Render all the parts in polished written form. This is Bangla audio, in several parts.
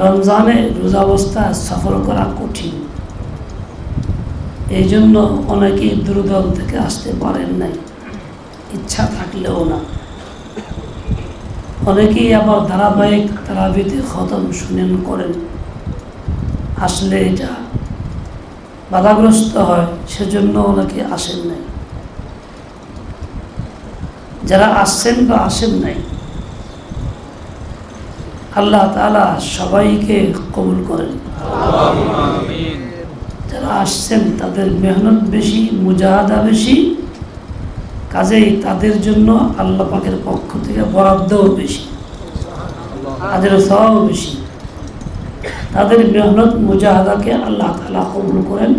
রমজানে রোজা অবস্থা সফর করা কঠিন, এই জন্য অনেকেই দূরদূর থেকে আসতে পারেন নাই, ইচ্ছা থাকলেও না। অনেকেই আবার ধারাবাহিক তারাবিতে খতম শুনেন করেন, আসলে এটা বাধাগ্রস্ত হয়, সেজন্য অনেকে আসেন নাই। যারা আসছেন বা আসেন নাই, আল্লাহ তাআলা সবাইকে কবুল করেন। যারা আসছেন তাদের মেহনত বেশি, মুজাহাদা বেশি, কাজেই তাদের জন্য আল্লাহ পাকের পক্ষ থেকে বরাদ্দও বেশি, তাদের সওয়াবও বেশি। তাদের মেহনত মুজাহাদাকে আল্লাহ তাআলা কবুল করেন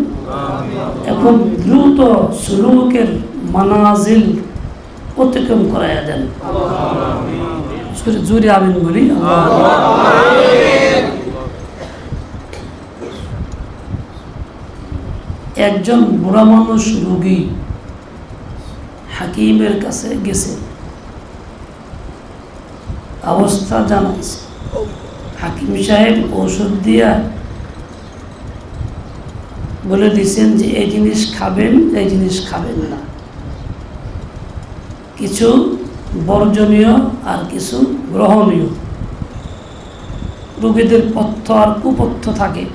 এবং দ্রুত সুলুকের মানাজিল অতিক্রম করাইয়া দেন। জোরে আমিন বলি। একজন বুড়া মানুষ রোগী হাকিমের কাছে গেছে, অবস্থা জানাইছে। হাকিম সাহেব ঔষধ দিয়া বলে দিয়েছেন যে এই জিনিস খাবেন, এই জিনিস খাবেন না, কিছু বর্জনীয় আর কিছু গ্রহণীয়। রোগীদের পথ্য আর কুপথ্য থাকে,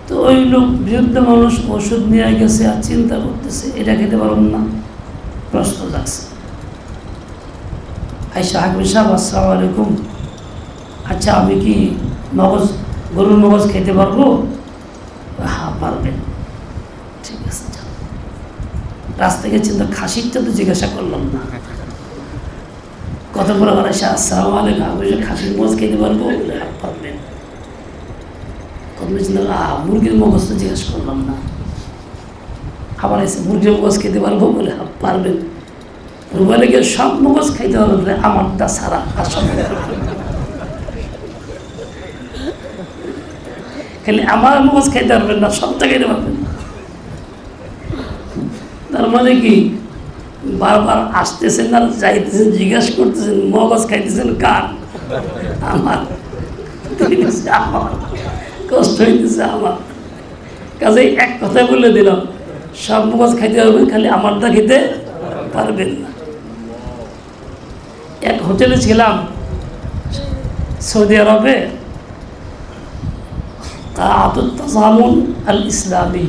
তো ওই লোক বৃদ্ধ মানুষ ওষুধ নিয়ে গেছে আর চিন্তা করতেছে এটা খেতে পারব না, প্রশ্ন যাচ্ছে। আইসা হাকিম সাহেব আসসালামু আলাইকুম, আচ্ছা আমি কি মগজ, গরুর মগজ খেতে পারবো? হ্যাঁ পারবেন, ঠিক আছে। রাস্তা থেকে চিন্তা, খাসিরটা তো জিজ্ঞাসা করলাম না, কত বড় বড় আইসা আসসালামু আলাইকুম, আমি খাসির মগজ খেতে পারবো? পারবেন। কত চিন্তা, মুরগির মগজ তো জিজ্ঞাসা করলাম না। আবার এসে মুরগির মগজ খেতে পারবো বলে পারবেন। বলে গিয়ে সব মগজ খাইতে পারবেন বলে আমারটা ছাড়া আর সব খালি আমার মগজ খাইতে পারবেন না, সবটা খাইতে পারবেন। তার মানে কি বারবার আসতেছেন আর যাইতেছেন, জিজ্ঞাসা করতেছেন মগজ খাইতেছেন কার? আমার। আমার কষ্ট হইতেছে আমার। কাজেই এক কথায় বলে দিলাম, সব মগজ খাইতে পারবেন, খালি আমারটা খেতে পারবেন না। এক হোটেলে ছিলাম সৌদি আরবে, কাআতুত তাজামুন আল ইসলামী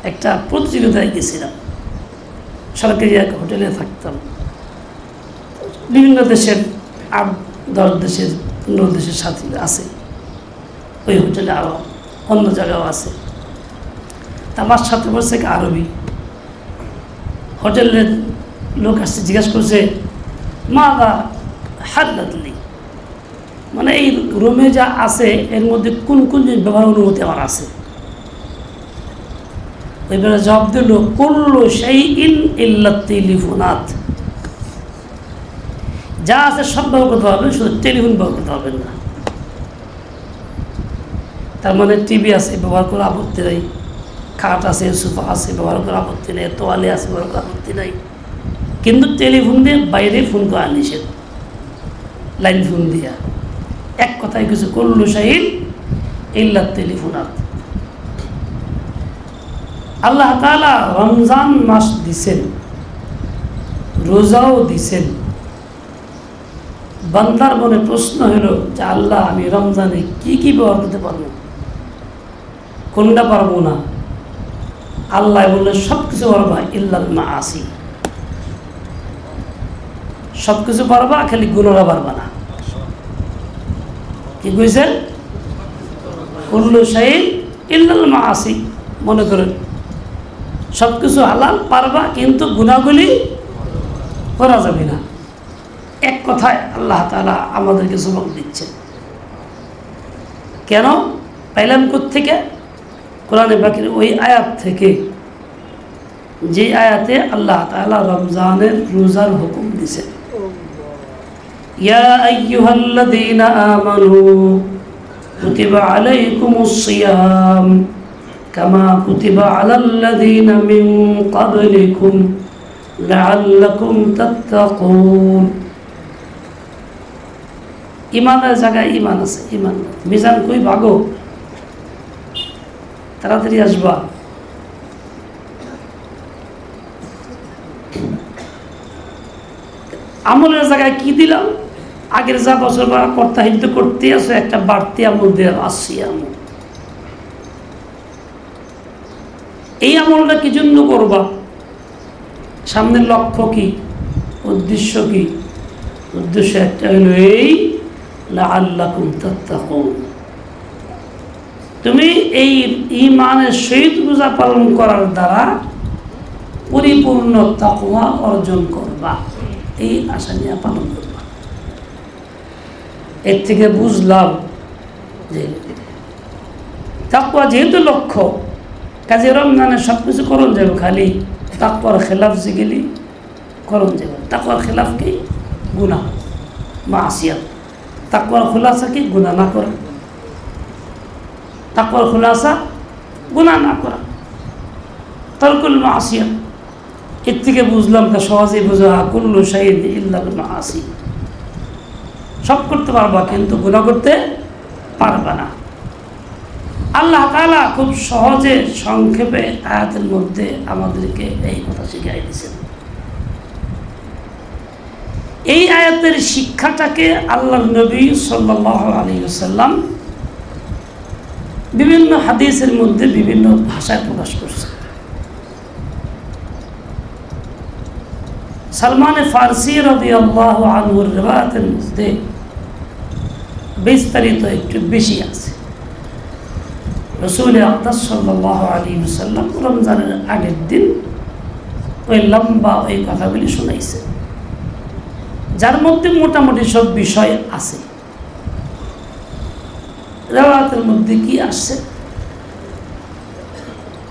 একটা প্রতিযোগিতায় গেছিলাম। সরকারি এক হোটেলে থাকতাম, বিভিন্ন দেশের 8-10 দেশের 15 দেশের সাথী আছে ওই হোটেলে, আরও অন্য জায়গাও আছে। তা আমার সাথে বলছে আরবি। হোটেলের লোক আসছে, জিজ্ঞাসা করছে মাদা হাল্লাতলি, মানে এই রুমে যা আছে এর মধ্যে কোন কোন জিনিস ব্যবহার অনুমতি আমার আছে? এবারে জবাব দিল কুল্লু শাইইন ইল্লা টেলিফোনাত, যা আছে সব ব্যবহার করতে পারবেন, শুধু টেলিফোন ব্যবহার করতে পারবেন না। তার মানে টিভি আছে, ব্যবহার করা আপত্তি নাই, খাট আছে, সোফা আছে, ব্যবহার করা আপত্তি নেই, তোয়ালে আছে, ব্যবহার করা আপত্তি নাই, কিন্তু টেলিফোন দিয়ে বাইরে ফোন করা নিষেধ, লাইন ফোন দিয়া। এক কথায় কিছু কুল্লু শাইইন ইল্লা টেলিফোনাত। আল্লাহ তাআলা রমজান মাস দিছেন, রোজাও দিছেন। বান্দার মনে প্রশ্ন হলো যে আল্লাহ আমি রমজানে কি কি ব্যবহার করতে পারবো, কোনটা পারবো না? আল্লাহ বললেন সব কিছু পারবা ইল্লাল মাআসি, সব কিছু পারবা, খালি গুনাহটা পারবা না। কি কইছেন? কুল্লু শাইইন ইল্লাল মাআসি। মনে করেন সব কিছু হালাল পারবা, কিন্তু গুনাহগুলি করা যাবে না। এক কথায় আল্লাহ তাআলা আমাদেরকে সবক দিচ্ছেন। কেন পাইলাম কোত্থেকে? কোরআনে পাকের ওই আয়াত থেকে, যে আয়াতে আল্লাহ তাআলা রমজানের রোজার হুকুম দিয়েছেন। ইয়া আইয়ুহাল্লাযীনা আমানু কুতিবা আলাইকুমুস সিয়াম কামা কুতিবা আলাল্লাযীনা মিন ক্বাবলিকুম লাআল্লাকুম তাত্তাকুন। ইমানের জায়গায় ইমান আছে, ইমান মিজান কই ভাগো, তাড়াতাড়ি আসবা। আমলের জায়গায় কি দিলাম, আগের যা বছর কর্তাহিত করতে আসো, একটা বাড়তি আমল দিয়ে আসছি আমল। এই আমলটা কি জন্য করবা, সামনের লক্ষ্য কি, উদ্দেশ্য কি? উদ্দেশ্য একটা হলো এই লাআল্লাকুম তাত্তাকুন, তুমি এই ঈমানের সহিত রোজা পালন করার দ্বারা পরিপূর্ণ তাকওয়া অর্জন করবা, এই আশা নিয়ে পালন করবা। এর থেকে বুঝলাম যে তাকওয়া যেহেতু লক্ষ্য, কাজে রমজানে সব কিছু করণ যাবে, খালি তাকওয়ার খেলাফ যে গেলি করণ যাবে। তাকওয়ার খেলাফ কি? গুনাহ, মাসিয়াত। তাকওয়ার খুলাসা কি? গুনাহ না করা। তাকওয়ার খুলাসা গুনাহ না করা, তারকুল মাসিয়াত। এর থেকে বুঝলাম তা সহজে বুঝা, কুল্লু শাইইন ইল্লাল মাআসি, সব করতে পারবা কিন্তু গুনাহ করতে পারবা না। আল্লাহ তাআলা খুব সহজে সংক্ষেপে আয়াতের মধ্যে আমাদেরকে এই কথা শিখিয়ে দিয়েছেন। এই আয়াতের শিক্ষাটাকে আল্লাহর নবী সাল্লাল্লাহু আলাইহি ওয়াসাল্লাম বিভিন্ন হাদিসের মধ্যে বিভিন্ন ভাষায় প্রকাশ করছে। সালমান ফারসি রাদিয়াল্লাহু আনহুর রিওয়ায়াতের মধ্যে বিস্তারিত একটু বেশি আছে। রাসূল আকরাম সাল্লাল্লাহু আলাইহি ওয়াসাল্লাম রমজানের আগের দিন ওই লম্বা ওই কথাগুলি শোনাইছে, যার মধ্যে মোটামুটি সব বিষয় আছে। রিওয়ায়াতের মধ্যে কি আসছে,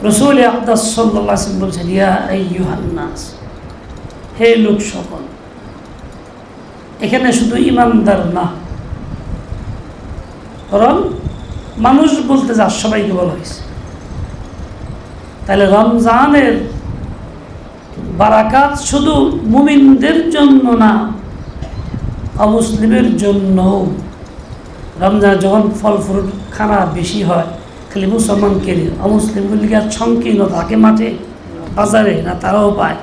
রাসূল আকরাম সাল্লাল্লাহু আলাইহি ওয়াসাল্লাম বলেছেন, ইয়া আইয়ুহান নাস, হে লোক সকল। এখানে শুধু ইমানদার না, বরং মানুষ বলতে যা সবাইকে বলা হয়েছে। তাহলে রমজানের বারাকাত শুধু মুমিনদের জন্য না, অমুসলিমের জন্য। রমজান যখন ফল ফ্রুট খানা বেশি হয়, খালি মুসলমান কেনে, অমুসলিমগুলিকে আর সংকীর্ণ থাকে মাঠে বাজারে, না তারাও পায়?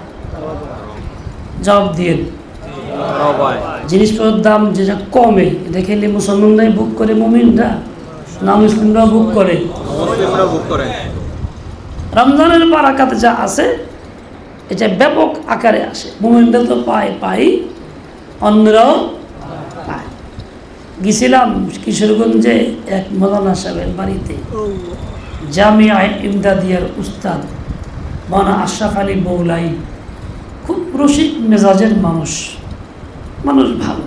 জবাব দিয়ে জিনিসপত্রের দাম যেটা কমে, এটা খেলে মুসলমানরাই বুক করে, মুমিনরা না মুসলিমরা বুক করে? রমজানের বারাকাত যা আছে এটা ব্যাপক আকারে আসে, মুমিনরা তো পাই, অন্যরাও পায়। গেছিলাম কিশোরগঞ্জে এক মৌলানা সাহেবের বাড়িতে, জামিয়া ইমদাদিয়ার উস্তাদ মাওলানা আশরাফ আলী বৌলাই, খুব রসিক মেজাজের মানুষ ভালো।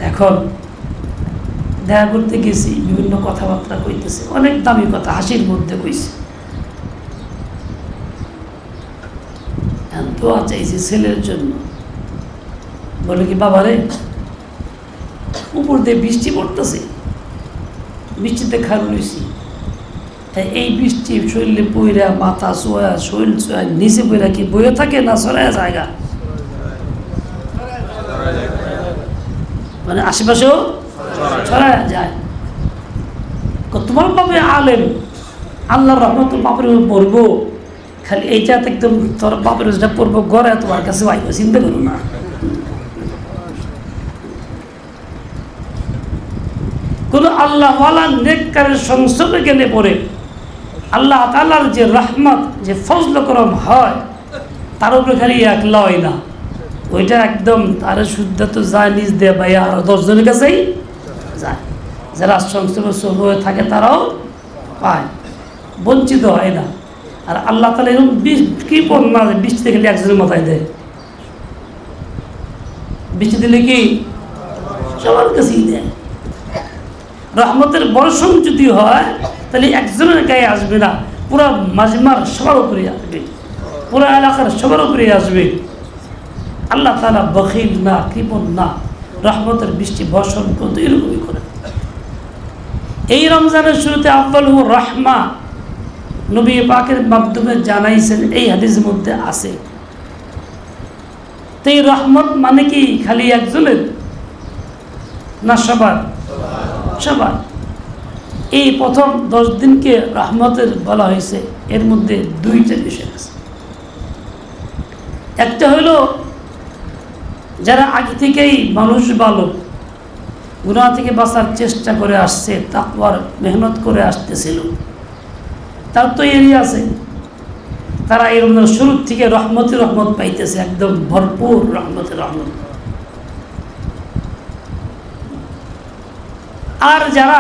এখন দেখা করতে গেছি, বিভিন্ন কথাবার্তা কইতেছে, অনেক দামি কথা, হাসির মধ্যে কইছে। দোয়া চাইছে ছেলের জন্য। বলে কি, বাবারে উপর দিয়ে বৃষ্টি পড়তেছে, বৃষ্টিতে খারাপ হয়েছি, এই বৃষ্টি শরীরে বইরা, মাথা চোয়া, শরীর চোয়া, নিচে বইরা কি বইয়ে থাকে না ছড়ায় জায়গা, মানে আশেপাশেও ছড়ায় যায়। তোমার বাপে আলেম, আল্লাহর রহমত বাপের পড়বো, খালি এইটা একদম তোর বাপের যেটা পড়বো ঘরে, তোমার কাছে আইব, চিন্তা করো না। কোন আল্লাহওয়ালা নেককারের সংস্রবে গেলে পরে আল্লাহ তাআলার যে রহমত, যে ফজল করম হয়, তার উপরে খালি একলা হয় না, ওইটা একদম তার শুদ্ধ তো যায় নিজ দিয়ে ভাইয়া, আরো 10 জনের কাছেই যায়। যারা সংস্রবে থাকে তারাও পায়, বঞ্চিত হয় না। আর আল্লাহ তাআলা এরকম কৃপণ না, বৃষ্টি খেলে একজনের মাথায় দেয়। বৃষ্টি দিলে কি সবার কাছেই দেয়। রহমতের বর্ষণ যদি হয়, তাহলে একজনের গায়ে আসবে না, পুরো মাজমার সবার উপরে আসবে, পুরো এলাকার সবার উপরে আসবে। আল্লাহ তাআলা বখিল না, কৃপণ না, রহমতের বৃষ্টি বর্ষণ করতে এরকমই করে। এই রমজানের শুরুতে আফদালহু রাহমা নবী পাকের মাধ্যমে জানাইছেন, এই হাদিসের মধ্যে আছে তো এই রহমত মানে কি খালি একজনের না সবার? সবার। এই প্রথম 10 দিনকে রহমতের বলা হয়েছে, এর মধ্যে দুইটা বিষয় আছে। একটা হলো যারা আগে থেকেই মানুষ ভালো, গুনাহ থেকে বাঁচার চেষ্টা করে আসছে, তাকওয়ার মেহনত করে আসতেছিল, তার তো এরিয়া আছে, তারা এর শুরু থেকে রহমতের রহমত পাইতেছে, একদম ভরপুর রহমতের রহমত। আর যারা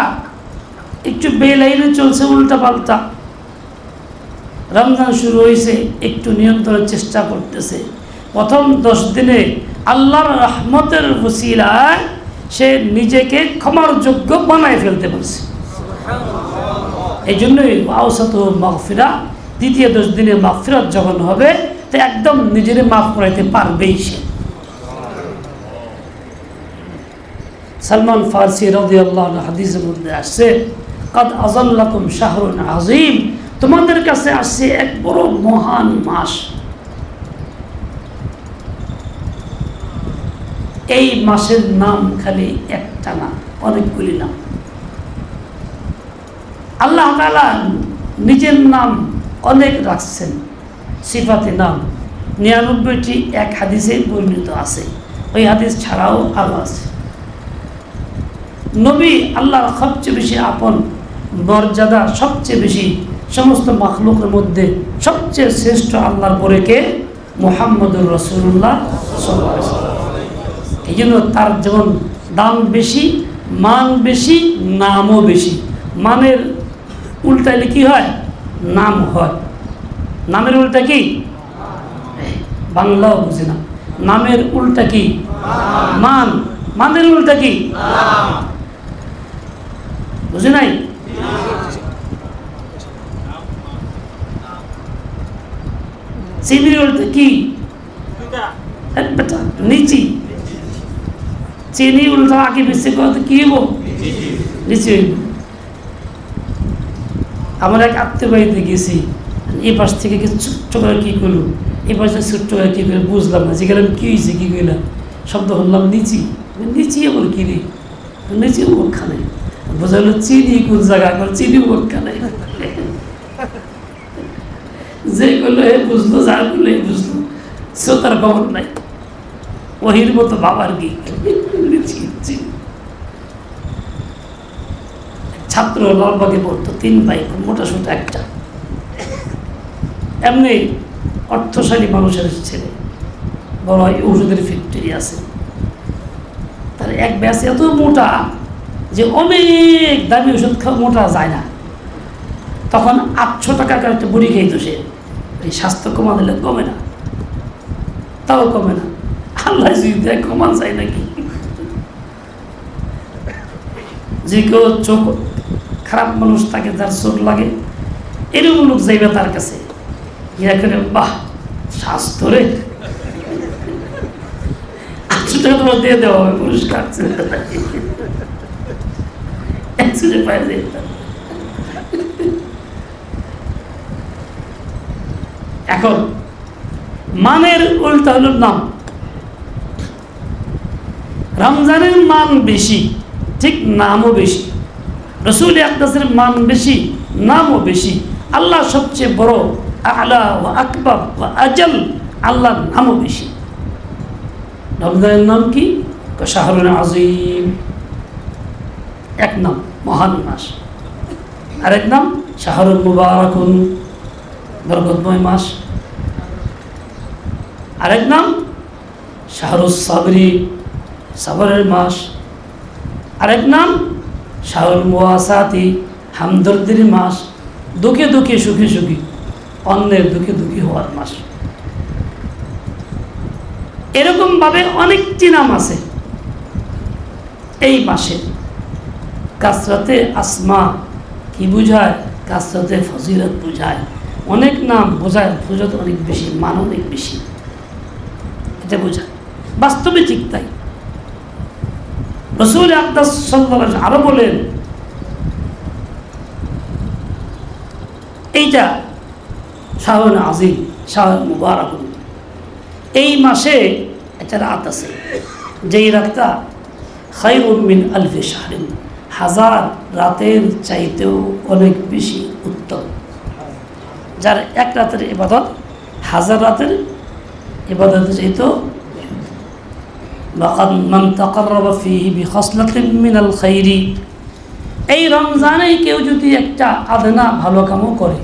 একটু বেলাইনে চলছে, উল্টা পাল্টা, রমজান শুরু হয়েছে, একটু নিয়ন্ত্রণের চেষ্টা করতেছে, প্রথম 10 দিনে আল্লাহর রহমতের ওসিলায় সে নিজেকে ক্ষমার যোগ্য বানায় ফেলতে পারছে। এই জন্যই আওসাতু মাগফিরা, দ্বিতীয় 10 দিনে মাগফিরাত যখন হবে, তো একদম নিজের মাফ করাইতে পারবেই সে। সালমান ফারসি রাদিয়াল্লাহু আনহু হাদিসের মধ্যে আসছে, কাদ আযাল্লাকুম শাহরুন আযীম, তোমাদের কাছে আসছে এক বড় মহান মাস। এই মাসের নাম খালি একটা না, অনেকগুলি নাম। আল্লাহ তাআলা নিজের নাম অনেক রাখছেন, সিফাতে নাম 99টি এক হাদিসে বর্ণিত আছে, ওই হাদিস ছাড়াও আরো আছে। নবী আল্লাহর সবচেয়ে বেশি আপন, মর্যাদা সবচেয়ে বেশি, সমস্ত মাখলুকের মধ্যে সবচেয়ে শ্রেষ্ঠ আল্লাহর পরে কে? মুহাম্মদুর রাসূলুল্লাহ সাল্লাল্লাহু আলাইহি ওয়াসাল্লাম। এই জন্য তার যেমন দাম বেশি, মান বেশি, নামও বেশি। মানের উল্টাইলে কি হয়? নাম হয়। নামের উল্টা কি? বাংলাও বুঝে না। নামের উল্টা কি? মান। মানের উল্টা কি? বুঝে নাই? চিনির উল্টা কি? নিচি। চিনি উল্টা আগে বেশি কথা কি হবো? নিচি হইব। আমার এক আত্মীয় বাড়িতে গেছি, এই পাশ থেকে ছোট্ট করে কি করলো, এই পাশে ছোট্ট করে কি করে বুঝলাম না, যেখানে কি হয়েছে, কি কইলাম, শব্দ শুনলাম নিচি। নিচি আবার কি রে? নিচি ওখানে বোঝালো চিনি কোন জায়গায়, চিনি ওখানে। যে করলো হে বুঝলো, যা করলো হে বুঝলো, শ্রোতার খবর নাই। ওহির মতো বাবার কি ছাত্র লালবাগে পড়তো, 3 ভাই, মোটা সোটা একটা, এমনি অর্থশালী মানুষের ছেলে, বড় ওষুধের ফ্যাক্টরি আছে। তার এক ব্যাস এত মোটা যে অনেক দামি ওষুধ খাওয়া মোটা যায় না। তখন 800 টাকার একটা বড়ি খাইতো সে। এই স্বাস্থ্য কমা দিলে কমে না, তাও কমে না। আল্লাহ যদি দেয় কমান যায় নাকি? যে কেউ চোখ খারাপ মানুষ, তাকে যার চোখ লাগে, এরকম লোক যাইবে তার কাছে, ইয়া করে বাহ স্বাস্থ্য রে, 800 টাকা তোমার দিয়ে দেওয়া হবে পুরস্কার। এখন মানের উল্টা হল নাম। রমজানের মান বেশি, ঠিক নামও বেশি। রসুল আকরামের মান বেশি, নামও বেশি। আল্লাহ সবচেয়ে বড়, আলা ওয়া আকবার ওয়া আজল, আল্লাহর নামও বেশি। রমজানের নাম কি? শাহরুন আযীম, এক নাম মহান মাস। আরেক নাম শাহরুল মুবারাকুন, বরকতময় মাস। আরেক নাম শাহরুস সাবরি, সাবরের মাস। আরেক নাম শাহরুল মুওয়াসাতি, হামদর্দির মাস। দুঃখে দুঃখে সুখে সুখী, অন্যের দুঃখে দুঃখী হওয়ার মাস। এরকম ভাবে অনেকটি নাম আছে এই মাসে। কাসরাতে আসমা কি বুঝায়? কাসরাতে ফজিলত বুঝায়। অনেক নাম বোঝায়, ফজিলত অনেক বেশি, মান অনেক বেশি, এটা বোঝায়। বাস্তবে ঠিক তাই। রাসূল আকরাম সাল্লাল্লাহু আলাইহি ওয়াসাল্লাম আরো বলেন, এইটা শাহরুন আযীম, শাহরুল মুবারাক। এই মাসে একটা রাত আছে, যেই রাতটা খায়রুম মিন আলফি শাহরিন, হাজার রাতের চাইতেও অনেক বেশি উত্তম। যার এক রাতের ইবাদত হাজার রাতের ইবাদতের চাইতেও। মান তাকাররাবা ফীহি বিখাসলাতিন মিনাল খাইরি, এই রমজানেই কেউ যদি একটা আদনা ভালো কামও করে,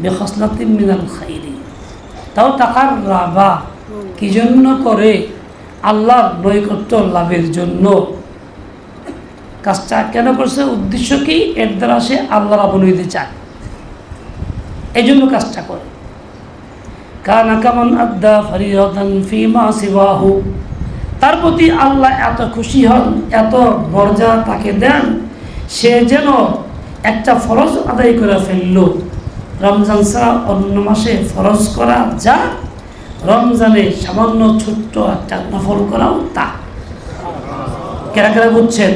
বিখাসলাতিন মিনাল খাইরি, তাও তাকাররাবা কি জন্য করে? আল্লাহর নৈকট্য লাভের জন্য। কাজটা কেন করছে? উদ্দেশ্য কি? এর দ্বারা সে আল্লাহর আপন হইতে চায়, এই জন্য কাজটা করে। কানা কামান আদ্দা ফরিয়াদান ফিমা সিওয়াহু, তার প্রতি আল্লাহ এত খুশি হন, এত মর্যাদা তাকে দেন, সে যেন একটা ফরজ আদায় করে ফেলল। রমজান ছাড়া অন্য মাসে ফরজ করা যা, রমজানে সামান্য ছোট্ট একটা নফল করাও তা। কেরা কেরা বুঝছেন?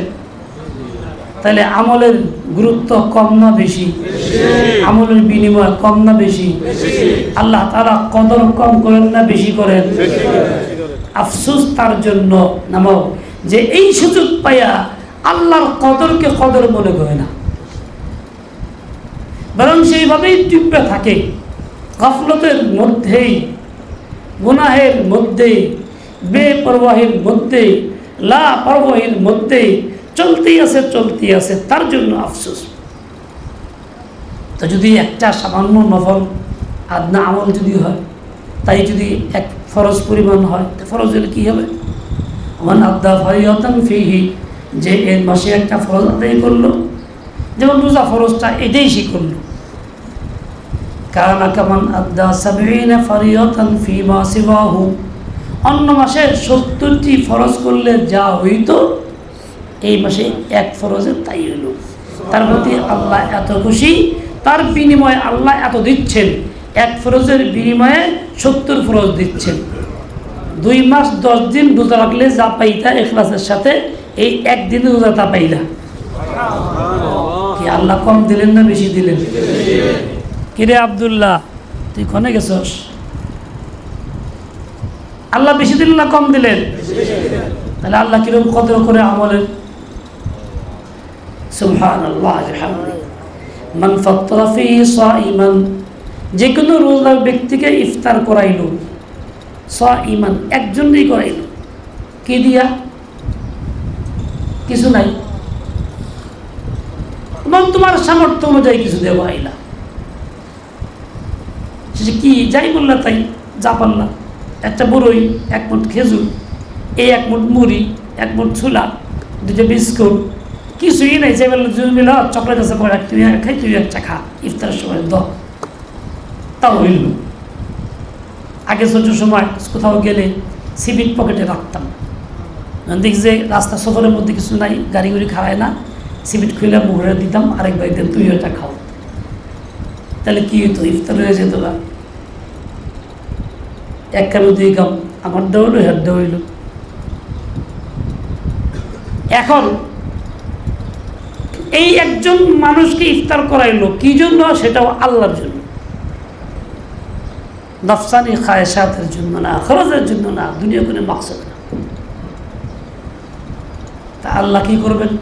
তাহলে আমলের গুরুত্ব কম না বেশি? আমলের বিনিময় কম না বেশি? আল্লাহ তাআলা কদর কম করেন না বেশি করেন? আফসোস তার জন্য নামক যে এই সুযোগ পাইয়া আল্লাহর কদরকে কদর মনে করে না, বরং সেইভাবেই টিপে থাকে গফলতের মধ্যেই, গুনাহের মধ্যেই, বেপরওয়াহির মধ্যেই, লাপরওয়াহির মধ্যেই চলতেই আছে। তার জন্য আফসোস। তো যদি একটা সামান্য নফল আদনা আমল যদি হয়, তাই যদি এক ফরজ পরিমাণ হয়, ফরজ হলে কী হবে? মান আদ্দা ফরিয়াদান ফীহি, যে এর মাসে একটা ফরজ আদায় করলো, যেমন রোজা ফরজটা এটাই সে করলো। কানা কামান আদ্দা সাবঈনা ফরিয়াদান ফীমা সিওয়াহু, অন্য মাসে 70টি ফরজ করলে যা হইতো এই মাসে এক ফরজে তাই হইল। তার প্রতি আল্লাহ এত খুশি, তার বিনিময়ে আল্লাহ এত দিচ্ছেন। এক ফরজের বিনিময়ে 70 ফরজ দিচ্ছেন। 2 মাস 10 দিন রোজা রাখলে যা পাইতা ইখলাসের সাথে, এই একদিনে রোজা তা পাইলা। কি আল্লাহ কম দিলেন না বেশি দিলেন? কিরে আব্দুল্লাহ, তুই কনে গেছস? আল্লাহ বেশি দিলেন না কম দিলেন? তাহলে আল্লাহ কিরকম কদর করে আমলের। সুবহানাল্লাহ বিহামদিহি। মান ফাত্তারা ফীহি সাইমান, যে কোনো রোজার ব্যক্তিকে ইফতার করাইল, সাইমান একজনই করাইল, কি দিয়া? কিছু নাই, এবং তোমার সামর্থ্য অনুযায়ী কিছু দেওয়া আইলা, কি যাই বললা তাই, যা পারলা। একটা বড়ই, 1 মুঠ খেজুর, এই 1 মুঠ মুড়ি, 1 মুঠ ছোলা, 2টা বিস্কুট, কিছুই নাই। যে বললো মিল চকলেট আছে পরে তুই খাই, তুই একটা খা, ইফতারের সময় তাও হইল। আগে ছোট সময় কোথাও গেলে সিবিট পকেটে রাখতাম, দেখি যে রাস্তা সফরের মধ্যে কিছু নাই, গাড়ি গুড়ি খাওয়ায় না, সিবিট খুলে মুখে দিতাম, আরেকবার দিতাম তুই ওটা খাও। তাহলে কি হইতো? ইফতার হয়ে যেত না। 1 কাপ 2 কাপ আমার দেওয়া হইলো, হের দেওয়া হইল। এখন এই একজন মানুষকে ইফতার করাইলো কি জন্য? সেটাও আল্লাহর জন্য, নফসানি খায়সাতের জন্য না, খরচের জন্য না, দুনিয়া কোনো মাকসাদ না। তা আল্লাহ কি করবেন?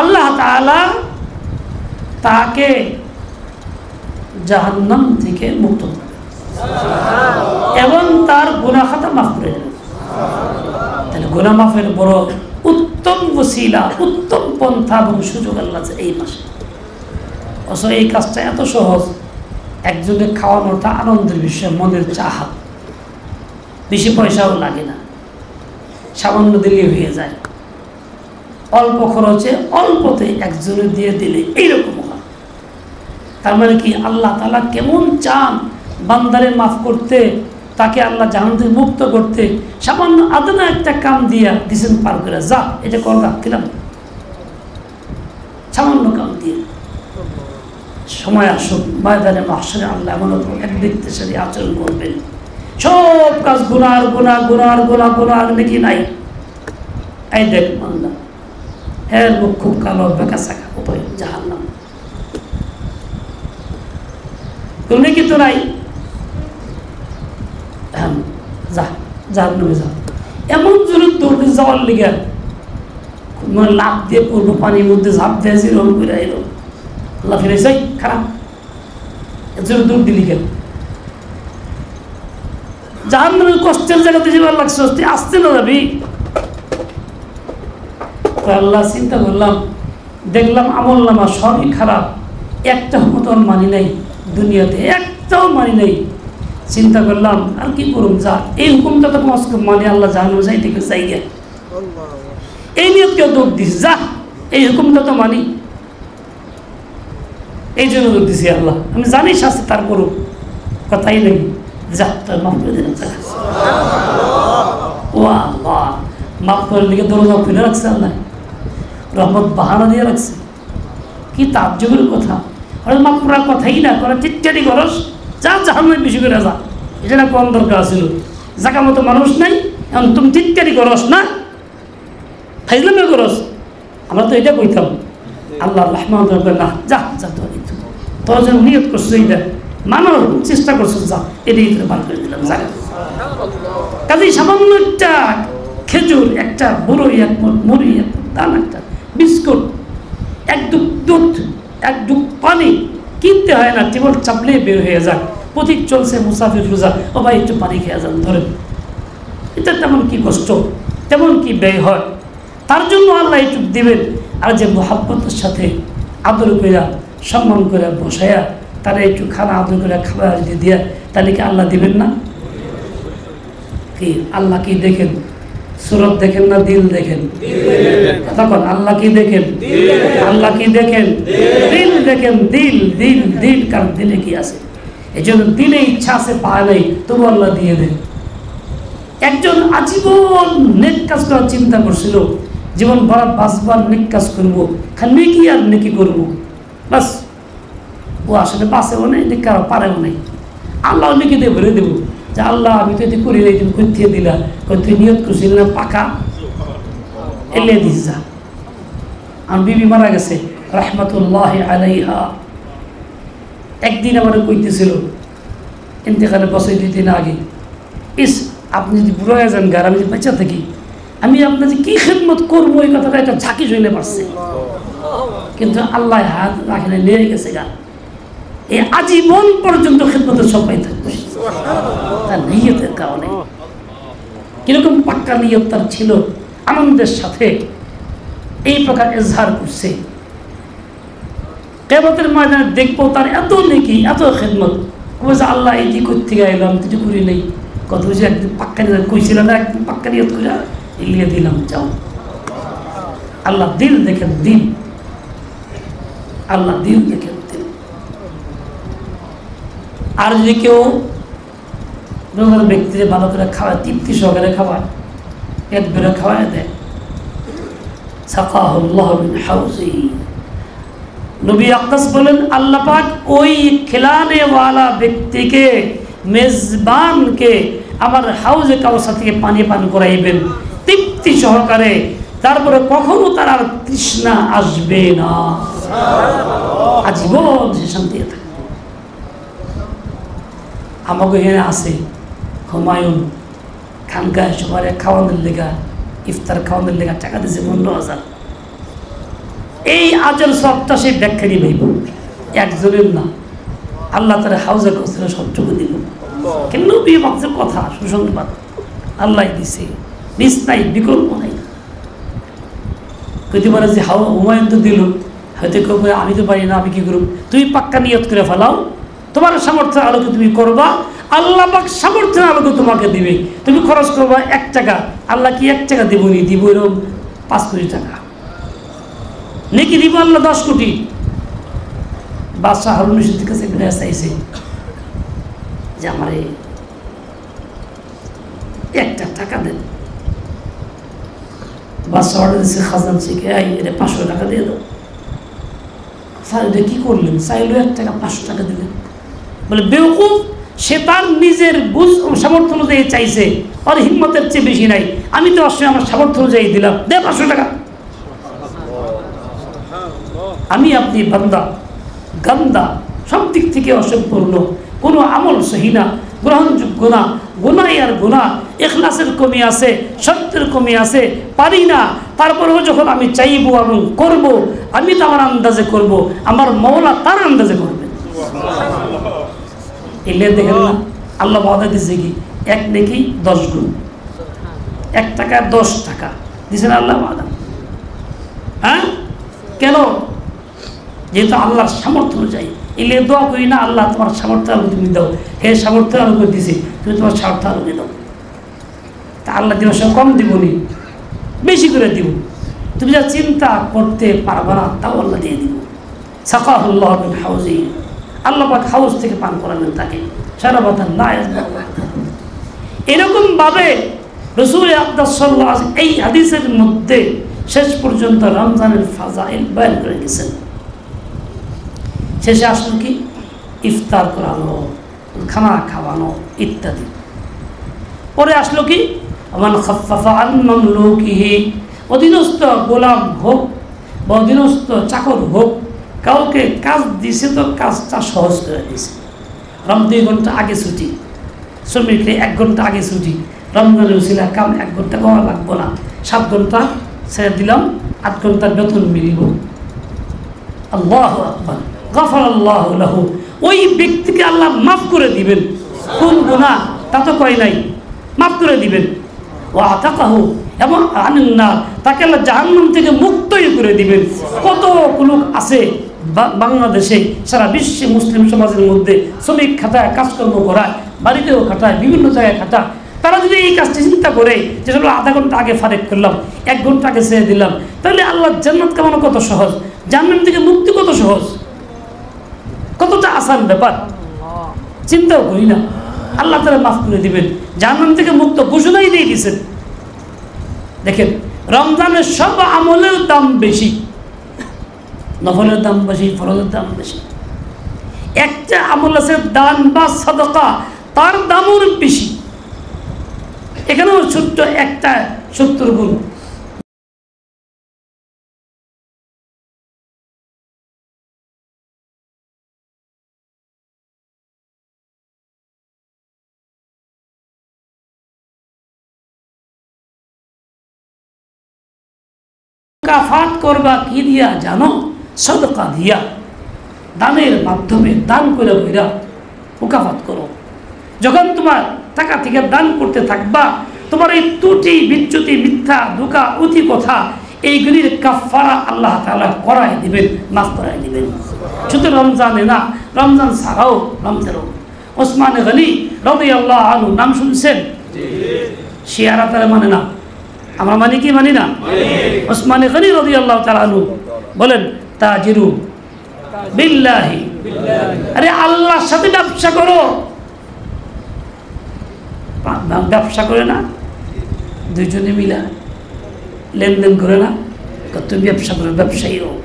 আল্লাহ তাআলা তাকে জাহান্নাম থেকে মুক্ত করবেন এবং তার গুনাহ খাতা মাফ করে দেবেন। তাহলে গুনাহ মাফের বড় উত্তম ওসিলা, উত্তম পন্থা এবং সুযোগ আল্লাহ এই মাসে। অথচ এই কাজটা এত সহজ, একজনের খাওয়ানোটা আনন্দের বিষয়, মনের চাহাত, বেশি পয়সাও লাগে না, সামান্য দিলে হয়ে যায়, অল্প খরচে অল্পতে একজনের দিয়ে দিলে এইরকম হয়। তার মানে কি? আল্লাহ তাআলা কেমন চান বান্দারে মাফ করতে, তাকে আল্লাহ জাহান্নাম থেকে মুক্ত করতে। সামান্য আদনা একটা কাম দিয়া দিছেন পার করে, যা এটা কর, রাখলাম, সামান্য কাম দিয়ে। সময় আসুক ময়দানে মাহশরে আল্লাহ এমন এক ব্যক্তির সাথে আচরণ করবেন, সব কাজ গুনার গুনা, গুনার গুনা, গুনার নাকি নাই। এই দেখ বান্দা, এর মুখ খুব কালো, বেকা সাকা, উপায় জাহান্নাম, তুমি কি তো নাই। হ্যাঁ যা জাহান্নামে যা, এমন জোরে দৌড়ে যাওয়ার লিগে মানে লাভ দিয়ে পড়বো পানির মধ্যে ঝাঁপ দিয়ে এরকম করে এলো, আল্লাহ ফিরে যাই খারাপ জোরে দৌড় দিলি কেন? জাহান্নামের কষ্টের জায়গাতে যে ভালো লাগছে তুই আসতে না যাবি। আল্লাহ চিন্তা করলাম, দেখলাম আমল নামা সবই খারাপ, একটা মতো মানি নাই দুনিয়াতে, একটাও মানি নাই। চিন্তা করলাম আর কি করুন, যা এই হুকুমটা তো কষ্ট মানে আল্লাহ জাহান্নামে যাই থেকে যাই গে, এই নিয়ত কেউ দৌড় দিস যা এই হুকুমটা তো মানি, এই জন্য দৌড় দিছি। আল্লাহ আমি জানি শাস্তি তার করুক, কথাই নেই, যা তোর মাফ করে দিলাম। ও আল্লাহ মাফ করার দিকে দরজা খুলে রাখছে, আল্লাহ রহমত বাহানা দিয়ে রাখছে। কি তাজ্জবের কথা, হয়তো মাফ করার কথাই না, করার চিটচাটি করস যা জাহান্নামে বেশি করে যা, এটা না কম দরকার ছিল। জায়গা মতো মানুষ নাই, এখন তুমি চিটচাটি করস না, ফাইজলামে করস। আমরা তো এটা কইতাম, আল্লাহ রহমান না যা যা তোর জন্য নিয়ত করছো, এইটা মানার চেষ্টা করছো, যা এটাই বার করে দিলাম। কাজেই সামান্য একটা খেজুর, একটা বড়ই, এক মুড়ি, এক দান, একটা বিস্কুট, এক ডুব দুধ, এক ডুব পানি কিনতে হয় না, টেবল চাপলে বের হয়ে যাক। পথিক চলছে, মুসাফির রোজা, ও ভাই একটু পানি খেয়ে যান ধরেন, এটা তেমন কি কষ্ট, তেমন কি ব্যয় হয়, তার জন্য আল্লাহ একটু দিবেন। আর যে মোহাব্বতের সাথে আদর করে সম্মান করে বসায়া তারা একটু খানা আদর করে খাবার যদি দিয়া, তাহলে কি আল্লাহ দিবেন না? কি আল্লাহ কি দেখেন? সুরত দেখেন না দিল দেখেন? তখন আল্লাহ কি দেখেন? আল্লাহ কি দেখেন? দিল দেখেন। দিল দিল দিল, কারণ দিলে কি আছে? এই জন্য দিলে ইচ্ছা আছে, পায় নাই, তবু আল্লাহ দিয়ে দেন। একজন আজীবন নেক কাজ করার চিন্তা করছিল, জীবন ভরা বাঁচবার নেক কাজ করবো, খালি কি আর নেকি করবো, বাস ও আসলে বাঁচেও নেই, নেকি আর পারেও নেই। আল্লাহ নেকি দিয়ে ভরে দেবো, যে আল্লাহ আমি তো এটি করি নাই, তুমি কোথায় দিলা, তুই নিয়ত করছিল না পাকা এলে দিস যা। আমার বিবি মারা গেছে রহমতুল্লাহ আলাইহা, একদিন আমার কইতেছিল ইন্তেকালের বছর 2 দিন আগে, ইস আপনি যদি বুড়ো হয়ে যান গার, আমি যদি বেঁচে থাকি, আমি আপনার যে কী খেদমত করবো, এই কথাটা একটা ঝাঁকি চলে পারছে, কিন্তু আল্লাহ হাত রাখে না, নিয়ে গেছে গা। এই আজীবন পর্যন্ত খেদমতের সব পাই থাকবে তার নিয়তের কারণে। কিরকম পাক্কা নিয়ত তার ছিল, আনন্দের সাথে এই প্রকার এজহার করছে। কিয়ামতের ময়দানে দেখবো তার এত নেকি, এত খেদমত, বলছে আল্লাহ এই যে করতে গেলাম কিছু করি নেই, কত বলছে একদিন পাক্কা নিয়ত কইছিল না, একদিন পাক্কা নিয়ত করে এলিয়ে দিলাম, যাও। আল্লাহ দিল দেখেন, দিল, আল্লাহ দিল দেখেন, দিল। আর যদি কেউ ব্যক্তিকে ভালো করে খাওয়ায়, তৃপ্তি সহকারে খাওয়ায়, পেট বেড়ে খাওয়ায় দেয়, সাকাহুল্লাহু মিন হাউজিহি, নবী আকরাম বলেন আল্লাহ পাক ওই খিলানে ওয়ালা ব্যক্তিকে, মেজবানকে আমার হাউজে কাউসার থেকে পানি পান করাইবেন তৃপ্তি সহকারে, তারপরে কখনো তার আর তৃষ্ণা আসবে না, আজীবন সে শান্তি থাকে। আমাকে এখানে আছে হুমায়ুন খানকায় সবার খাওয়ানোর লেগা, ইফতার খাওয়ানোর লেগা টাকা দিয়েছে 15,000। এই আজল সবটা সে ব্যাখ্যা নিবে, একজনের না, আল্লাহ তার হাউজে কাউসারের সবটুকু দিব। কেন বিয়ে বাচ্চার কথা সুসংবাদ আল্লাহ দিছে, মিস নাই, বিকল্প নাই। কইতে পারে যে হুমায়ুন তো দিল, হয়তো কেউ আমি তো পারি না, আমি কি করব? তুমি পাক্কা নিয়ত করে ফেলাও, তোমার সামর্থ্যের আলোকে তুমি করবা, আল্লাহ পাক সামর্থ্যের আলোকে তোমাকে দিবে। তুমি খরচ করবা 1 টাকা, আল্লাহ কি 1 টাকা দিব নি, দিব এরকম 5 কোটি টাকা, নাকি দিব আল্লাহ 10 কোটি। বাদশাহ হারুন রশিদের কাছে চাইছে যে আমার 1 টাকা দেন। বাদশাহ অর্ডার দিচ্ছে খাজানচিকে, এটা 500 টাকা দিয়ে দাও। স্যার এটা কী করলেন? চাইলো 1 টাকা 500 টাকা দিলেন। বলে বেওকুফ, সে তার নিজের বুঝ সামর্থ্য অনুযায়ী চাইছে, আর হিম্মতের চেয়ে বেশি নাই। আমি তো অবশ্যই আমার সামর্থ্য অনুযায়ী দিলাম, দে 500 টাকা। আমি আপনি বান্দা, গান্দা, সব দিক থেকে অসম্পূর্ণ, কোনো আমল সহি না, গ্রহণযোগ্য না, গুনাহ আর গুনাহ, ইখলাসের কমি আছে, সত্যের কমি আছে, পারি না। তারপরেও যখন আমি চাইবো এবং করব, আমি তো আমার আন্দাজে করব, আমার মওলা তার আন্দাজে করবেন। এলে দেখেন না আল্লাহ ওয়াদা দিয়েছে কি, এক নেকি 10 গুণ, 1 টাকা 10 টাকা দিয়েছেন আল্লাহ ওয়াদা। হ্যাঁ, কেন? যেহেতু আল্লাহর সামর্থ্য অনুযায়ী। এলে দোয়া করি না, আল্লাহ তোমার সামর্থ্য আলো তুমি দাও, হে সামর্থ্য আলো করে দিছি, তুমি তোমার সামর্থ্য আলো দাও। তা আল্লাহ দিবস কম দিবনি, বেশি করে দিব। তুমি যা চিন্তা করতে পারবা না তাও আল্লাহ দিয়ে দিব। সাকাহুল্লাহ মিন হাউজি, আল্লাহ পাক হাউস থেকে পান করাবেন তাকে। সারা কথা না, এরকম ভাবে রাসূল আকরাম সাল্লাল্লাহু আলাইহি ওয়াসাল্লাম এই হাদিসের মধ্যে শেষ পর্যন্ত রমজানের ফাজাইল বয়ান করে গেছেন। শেষে আসলো কি, ইফতার করানো, খানা খাওয়ানো ইত্যাদি। পরে আসলো কি, মান খাফফাফা আন মামলুকিহি, অধীনস্থ গোলাম হোক বা অধীনস্থ চাকর হোক, কাউকে কাজ দিছে তো কাজটা সহজ করে দিয়েছে। 2 ঘন্টা আগে ছুটি, শ্রমিককে 1 ঘন্টা আগে ছুটি, রমজানের উসিলা কাম 1 ঘন্টা করা লাগবো না, 7 ঘন্টা ছেড়ে দিলাম, 8 ঘন্টার বেতন মিলব। আল্লাহু আকবার, গাফারাল্লাহু লাহু, ওই ব্যক্তিকে আল্লাহ মাফ করে দিবেন। কোন গুনাহ তা তো কয় নাই, মাফ করে দিবেন। ওয়া আতাকাহু, এবং আনিন নার, তাকে আল্লাহ জাহান্নাম থেকে মুক্তই করে দিবেন। কত লোক আছে বাংলাদেশে, সারা বিশ্বে মুসলিম সমাজের মধ্যে শ্রমিক খাটায়, কাজকর্ম করায়, বাড়িতেও খাটায়, বিভিন্ন জায়গায় খাটায়। তারা যদি এই কাজটি চিন্তা করে যে চলো আধা ঘন্টা আগে ফারেক করলাম, 1 ঘন্টা আগে ছেড়ে দিলাম, তাহলে আল্লাহ জান্নাত কামানো কত সহজ, জাহান্নাম থেকে মুক্তি কত সহজ, কতটা আসান ব্যাপার। চিন্তাও করি না, আল্লাহ তারা মাফ করে দিবেন, জাহান্নাম থেকে মুক্ত ঘোষণাই দিয়ে দিয়েছেন। দেখেন, রমজানের সব আমলের দাম বেশি, নফলের দাম বেশি, ফরজের দাম বেশি। একটা আমল আছে দান বা সাদাকা, তার দামও বেশি। এখানেও ছোট্ট একটা 70 গুণ। মুকাফাত করবা কি দিয়া জানো? সাদাকা দিয়া, দানের মাধ্যমে, দান করে কইরা মুকাফাত করো। যখন তোমার টাকা থেকে দান করতে থাকবা, তোমার এই ত্রুটি, বিচ্যুতি, মিথ্যা, ধোঁকা, অতি কথা, এইগুলির কাফারা আল্লাহ তাআলা করাই দিবেন, মাফ করাই দিবেন। শুধু রমজানে না, রমজান ছাড়াও, রমজানও। ওসমান গনি রাদিয়াল্লাহু আনহু নাম শুনছেন? শিয়ারা তারা মানে না, আমরা মানি কি মানি না? ওসমান গনি রাদিয়াল্লাহু তাআলা আনহু বলেন, তাজিরু বিল্লাহি, আরে আল্লাহর সাথে ব্যবসা করো। ব্যবসা করে না, দুইজনে মিলা লেনদেন করে না, তুমি ব্যবসা করো, ব্যবসায়ী হোক,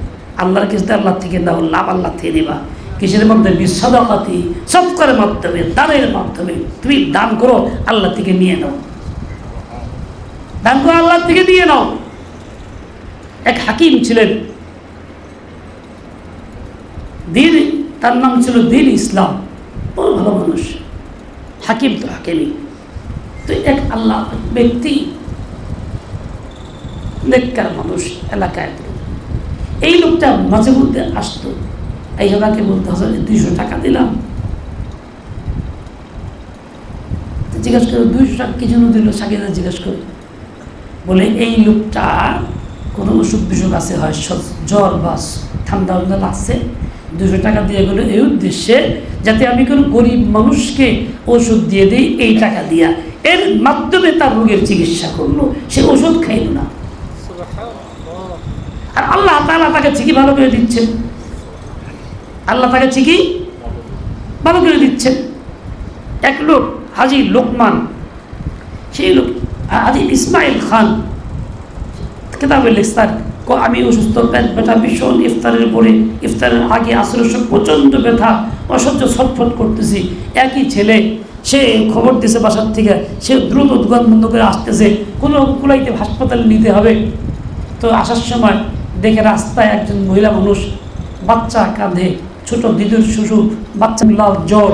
আল্লাহর কিছু আল্লাহ থেকে দাও, লাভ আল্লাহ থেকে দিবা। কিসের মাধ্যমে? সাদাকাতি, সদকার মাধ্যমে, দানের মাধ্যমে। তুমি দান করো, আল্লাহ থেকে নিয়ে নাও, দান করো, আল্লাহ থেকে নিয়ে নাও। এক হাকিম ছিলেন, দিন, তার নাম ছিল দিন ইসলাম, বড় ভালো মানুষ, হাকিম তো হাকিমি। তো এক আল্লাহ ব্যক্তি, নেককার মানুষ, এলাকায়। এই লোকটা মাঝে মধ্যে আসতো, এই ওনাকে বলতে হবে 200 টাকা দিলাম। জিজ্ঞাসা করে 200 টাকা কি জন্য দিল, সাকিদা জিজ্ঞাস করে, বলে এই লোকটা কোনো অসুখ বিসুখ আছে, হয় জ্বর বা ঠান্ডা লাগছে, 200 টাকা দিয়ে গেলো এই উদ্দেশ্যে যাতে আমি কোনো গরিব মানুষকে ওষুধ দিয়ে দিই, এই টাকা দিয়া, এর মাধ্যমে তার রোগের চিকিৎসা করলো, সে ওষুধ খাইল না। আর আল্লাহ তাআলা তাকে ঠিকই ভালো করে দিচ্ছেন, আল্লাহ তাকে ঠিকই ভালো করে দিচ্ছেন। এক লোক হাজী লোকমান, সেই লোক হাজী ইসমাইল খান কিতাবে লিখছেন, আমি অসুস্থ, পেট ব্যথা ভীষণ, ইফতারের পরে, ইফতারের আগে আসরের সব প্রচণ্ড ব্যথা, অসহ্য ছটফট করতেছি। একই ছেলে, সে খবর দিয়েছে বাসার থেকে, সে দ্রুত দোকান বন্ধ করে আসতেছে, কোনো কুলাইতে হাসপাতালে নিতে হবে। তো আসার সময় দেখে রাস্তায় একজন মহিলা মানুষ, বাচ্চা কাঁধে, ছোট দিদুর শিশু, বাচ্চা লাল জ্বর,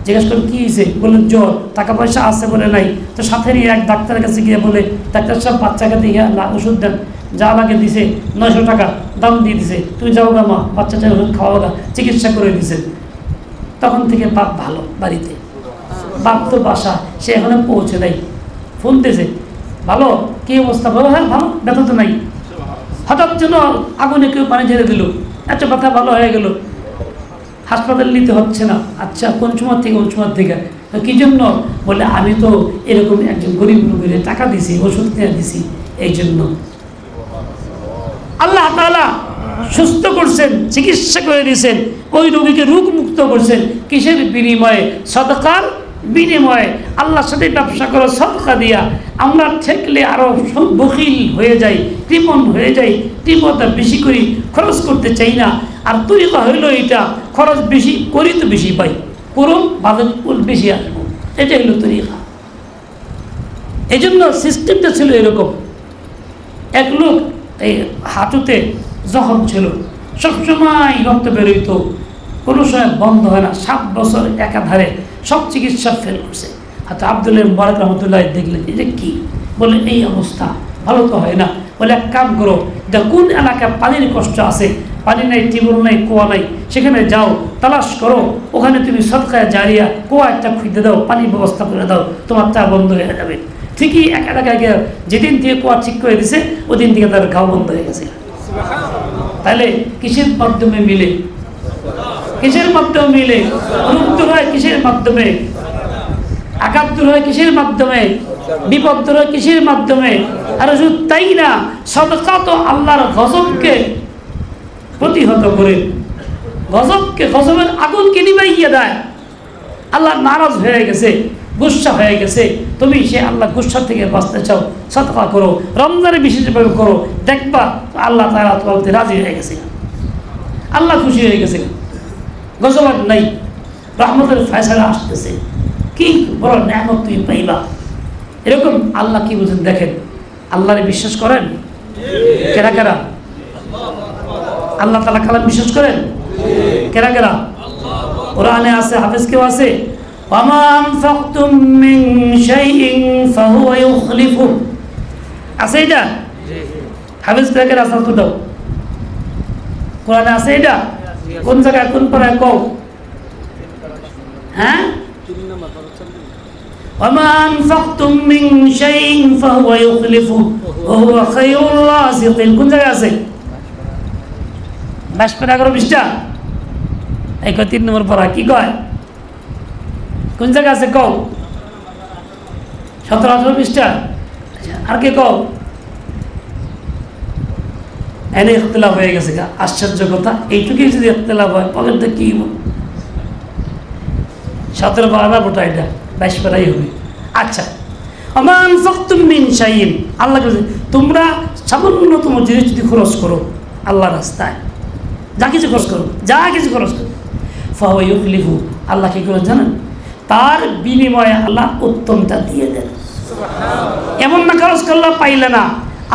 জিজ্ঞেস করেন কী হয়েছে, বললেন জ্বর, টাকা পয়সা আছে বলে নাই, তো সাথে নিয়ে এক ডাক্তারের কাছে গিয়ে বলে ডাক্তার সাহেব বাচ্চাকে দিয়ে ওষুধ দেন, যা লাগে দিছে 900 টাকা দাম দিয়ে দিছে, তুমি যাও গা মা, বাচ্চাটা ওষুধ খাওয়া গা, চিকিৎসা করে দিছে। তখন থেকে বাপ ভালো, বাড়িতে বাপ তো বাসা, সে এখানে পৌঁছে দেয়, ফোন দিয়েছে, ভালো কী অবস্থা, বলো হ্যাঁ ভালো, ব্যথা তো নাই। হঠাৎ যেন আগুনে কেউ পানি ঝেড়ে দিল, এত ব্যথা ভালো হয়ে গেল, হাসপাতাল নিতে হচ্ছে না। আচ্ছা কোন সময় থেকে, কোন সময় থেকে, কী জন্য, বলে আমি তো এরকম একজন গরিব রোগীর টাকা দিছি, ওষুধ কিনে দিছি, এই জন্য। আল্লাহ তাআলা সুস্থ করছেন, চিকিৎসা করে দিয়েছেন, ওই রোগীকে রোগ মুক্ত করছেন। কিসের বিনিময়ে? সদকার বিনিময়ে। আল্লাহর সাথে ব্যবসা করো সদকা দিয়া। আমরা ঠেকলে আরও বখিল হয়ে যাই, কৃপণ হয়ে যাই, কৃপণতা বেশি করি, খরচ করতে চাই না। আর তরিকা হইল এটা, খরচ বেশি করি তো বেশি পাই, পুরো বাদত বেশি আসবো, এটা হইল তরিকা। এই জন্য সিস্টেমটা ছিল এরকম। এক লোক এই হাঁটুতে জখম ছিল, সবসময় রক্ত বেরোইত, কোনো সময় বন্ধ হয় না, 7 বছর একাধারে সব চিকিৎসা ফেল করছে। হাতে আব্দুল্লাহ মুবারক রহমতুল্লাহ দেখলেন এটা কি, বলে এই অবস্থা, ভালো তো হয় না। বলে এক কাম করো, কোন এলাকায় পানির কষ্ট আছে, পানি নাই, টিউবওয়েল নাই, কুয়া নাই, সেখানে যাও, তালাশ করো, ওখানে তুমি সদকায়ে জারিয়া কুয়া একটা খুঁজতে দাও, পানির ব্যবস্থা করে দাও, তোমার তা বন্ধ হয়ে যাবে। ঠিকই এক এলাকায় গিয়ে যেদিন থেকে কুয়া ঠিক করে দিছে, ওই দিন থেকে তার ঘাও বন্ধ হয়ে গেছে। তাহলে কিসের মাধ্যমে মিলে? কিসের মাধ্যমে মিলে? রোগ দূর হয় কিসের মাধ্যমে? আঘাত দূর হয় কিসের মাধ্যমে? বিপদ দূর হয় কিসের মাধ্যমে? আর শুধু তাই না, সদকা তো আল্লাহর গজবকে প্রতিহত করে, গজবের আগুনকে নিভাইয়া দেয়। আল্লাহ নারাজ হয়ে গেছে, গুসা হয়ে গেছে, তুমি সে আল্লাহ গুসার থেকে বাঁচতে চাও, সদকা করো, রমজানে বিশেষভাবে করো, দেখবা আল্লাহ তাআলা তোমাকে রাজি হয়ে গেছে, আল্লাহ খুশি হয়ে গেছে, গজব আর নাই, রহমতের ফয়সালা আসতেছে, কি বড় নেয়ামত তুমি পাইবা। এরকম আল্লাহ কি বুঝেন দেখেন। আল্লাহরে বিশ্বাস করেন? কেরা কেরা আল্লাহ তাআলা কালাম বিশ্বাস করেন? কেরা কেরা? কোরআনে আছে, হাফেজ কেউ আছে? ওয়ামা আনফাকতুম মিন শাইইন ফাহুয়া ইউখলিফু, আছে এটা? হাফেজ কেরা কেরা আছে? দাও, কোরআনে আছে এটা? কোন জায়গায়, কোন পারায় কও? হ্যাঁ, ওয়ামা আনফাকতুম মিন শাইইন ফাহুয়া ইউখলিফু ওয়া হুয়া খায়রুর রাযিকিন, কোন জায়গায় আছে? 11 পৃষ্ঠা, এই 3 নম্বর পারা, কি কয়? কোন জায়গা আছে কও? 17-18 পৃষ্ঠা। আর কে কও? এনে ইখতিলাফ হয়ে গেছে। আশ্চর্য কথা, এইটুকুই যদি ইখতিলাফ হয় পকেটটা কি 17 পারা বোটা, এটা 22 পারাই হবে। আচ্ছা, ওমা আনফাকতুম মিন শাইইন, আল্লাহ বলেছে তোমরা সামান্যতম জিনিস যদি খরচ করো আল্লাহর রাস্তায়, যা কিছু খরচ করো, যা কিছু খরচ করো, ফাহুয়া ইউখলিফু, আল্লাহ কি করে জানেন? তার বিনিময়ে আল্লাহ উত্তমটা দিয়ে দেন। এমন না খরচ করলে পাইলে না,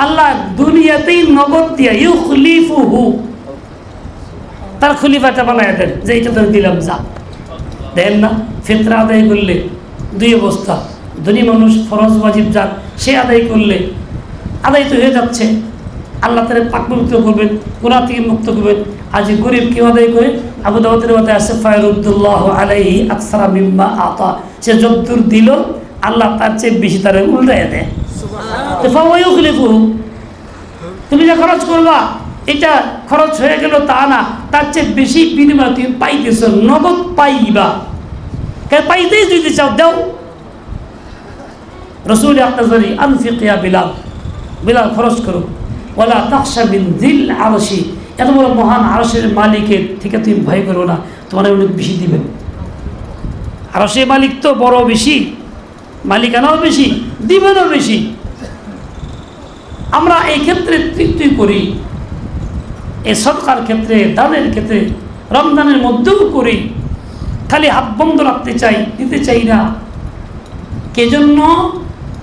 আল্লাহ দুনিয়াতেই নগদ দিয়ে ইউখলিফুহু, তার খলিফাটা বানায় দেন, যে এইটা তো দিলাম, যা দেন না। ফিতরা আদায় করলে 2 অবস্থা, ধনী মানুষ ফরজ ওয়াজিব যাক সে আদায় করলে আদায় তো হয়ে যাচ্ছে, আল্লাহ তাআলা পাক মুক্ত করবেন, গুনাহ থেকে মুক্ত করবেন। আর যে গরিব কেউ আদায় করে, আবু দাউদের মধ্যে আছে ফায়রুদ্দুল্লাহু আলাইহি আকসারা মিম্মা আতা, সে যদ্দুর দিল আল্লাহ তার চেয়ে বেশি তার উল্টাইয়া দেয়। তো ফাহুয়া ইউখলিফু, তুমি যা খরচ করবা এটা খরচ হয়ে গেল তা না, তার চেয়ে বেশি বিনিময় তুমি পাইতেছ, নগদ পাইবা। পাইতেই যদি চাও দাও। রাসূল আকরাম আনফিক ইয়া বিলাল, বিলাল খরচ করো, ওয়ালা তাখশা মিন যিল আরশি, এত বড় মহান আরশের মালিকের থেকে তুমি ভয় করো না, তোমার অনেক বেশি দিবেন। আরশের মালিক তো বড় বেশি, মালিকানাও বেশি, দিবেনও বেশি। আমরা এই ক্ষেত্রে তৃপ্তি করি, এই সদকার ক্ষেত্রে, দানের ক্ষেত্রে, রমজানের মধ্যেও করি, খালি হাত বন্ধ রাখতে চাই, দিতে চাই না। কে জন্য?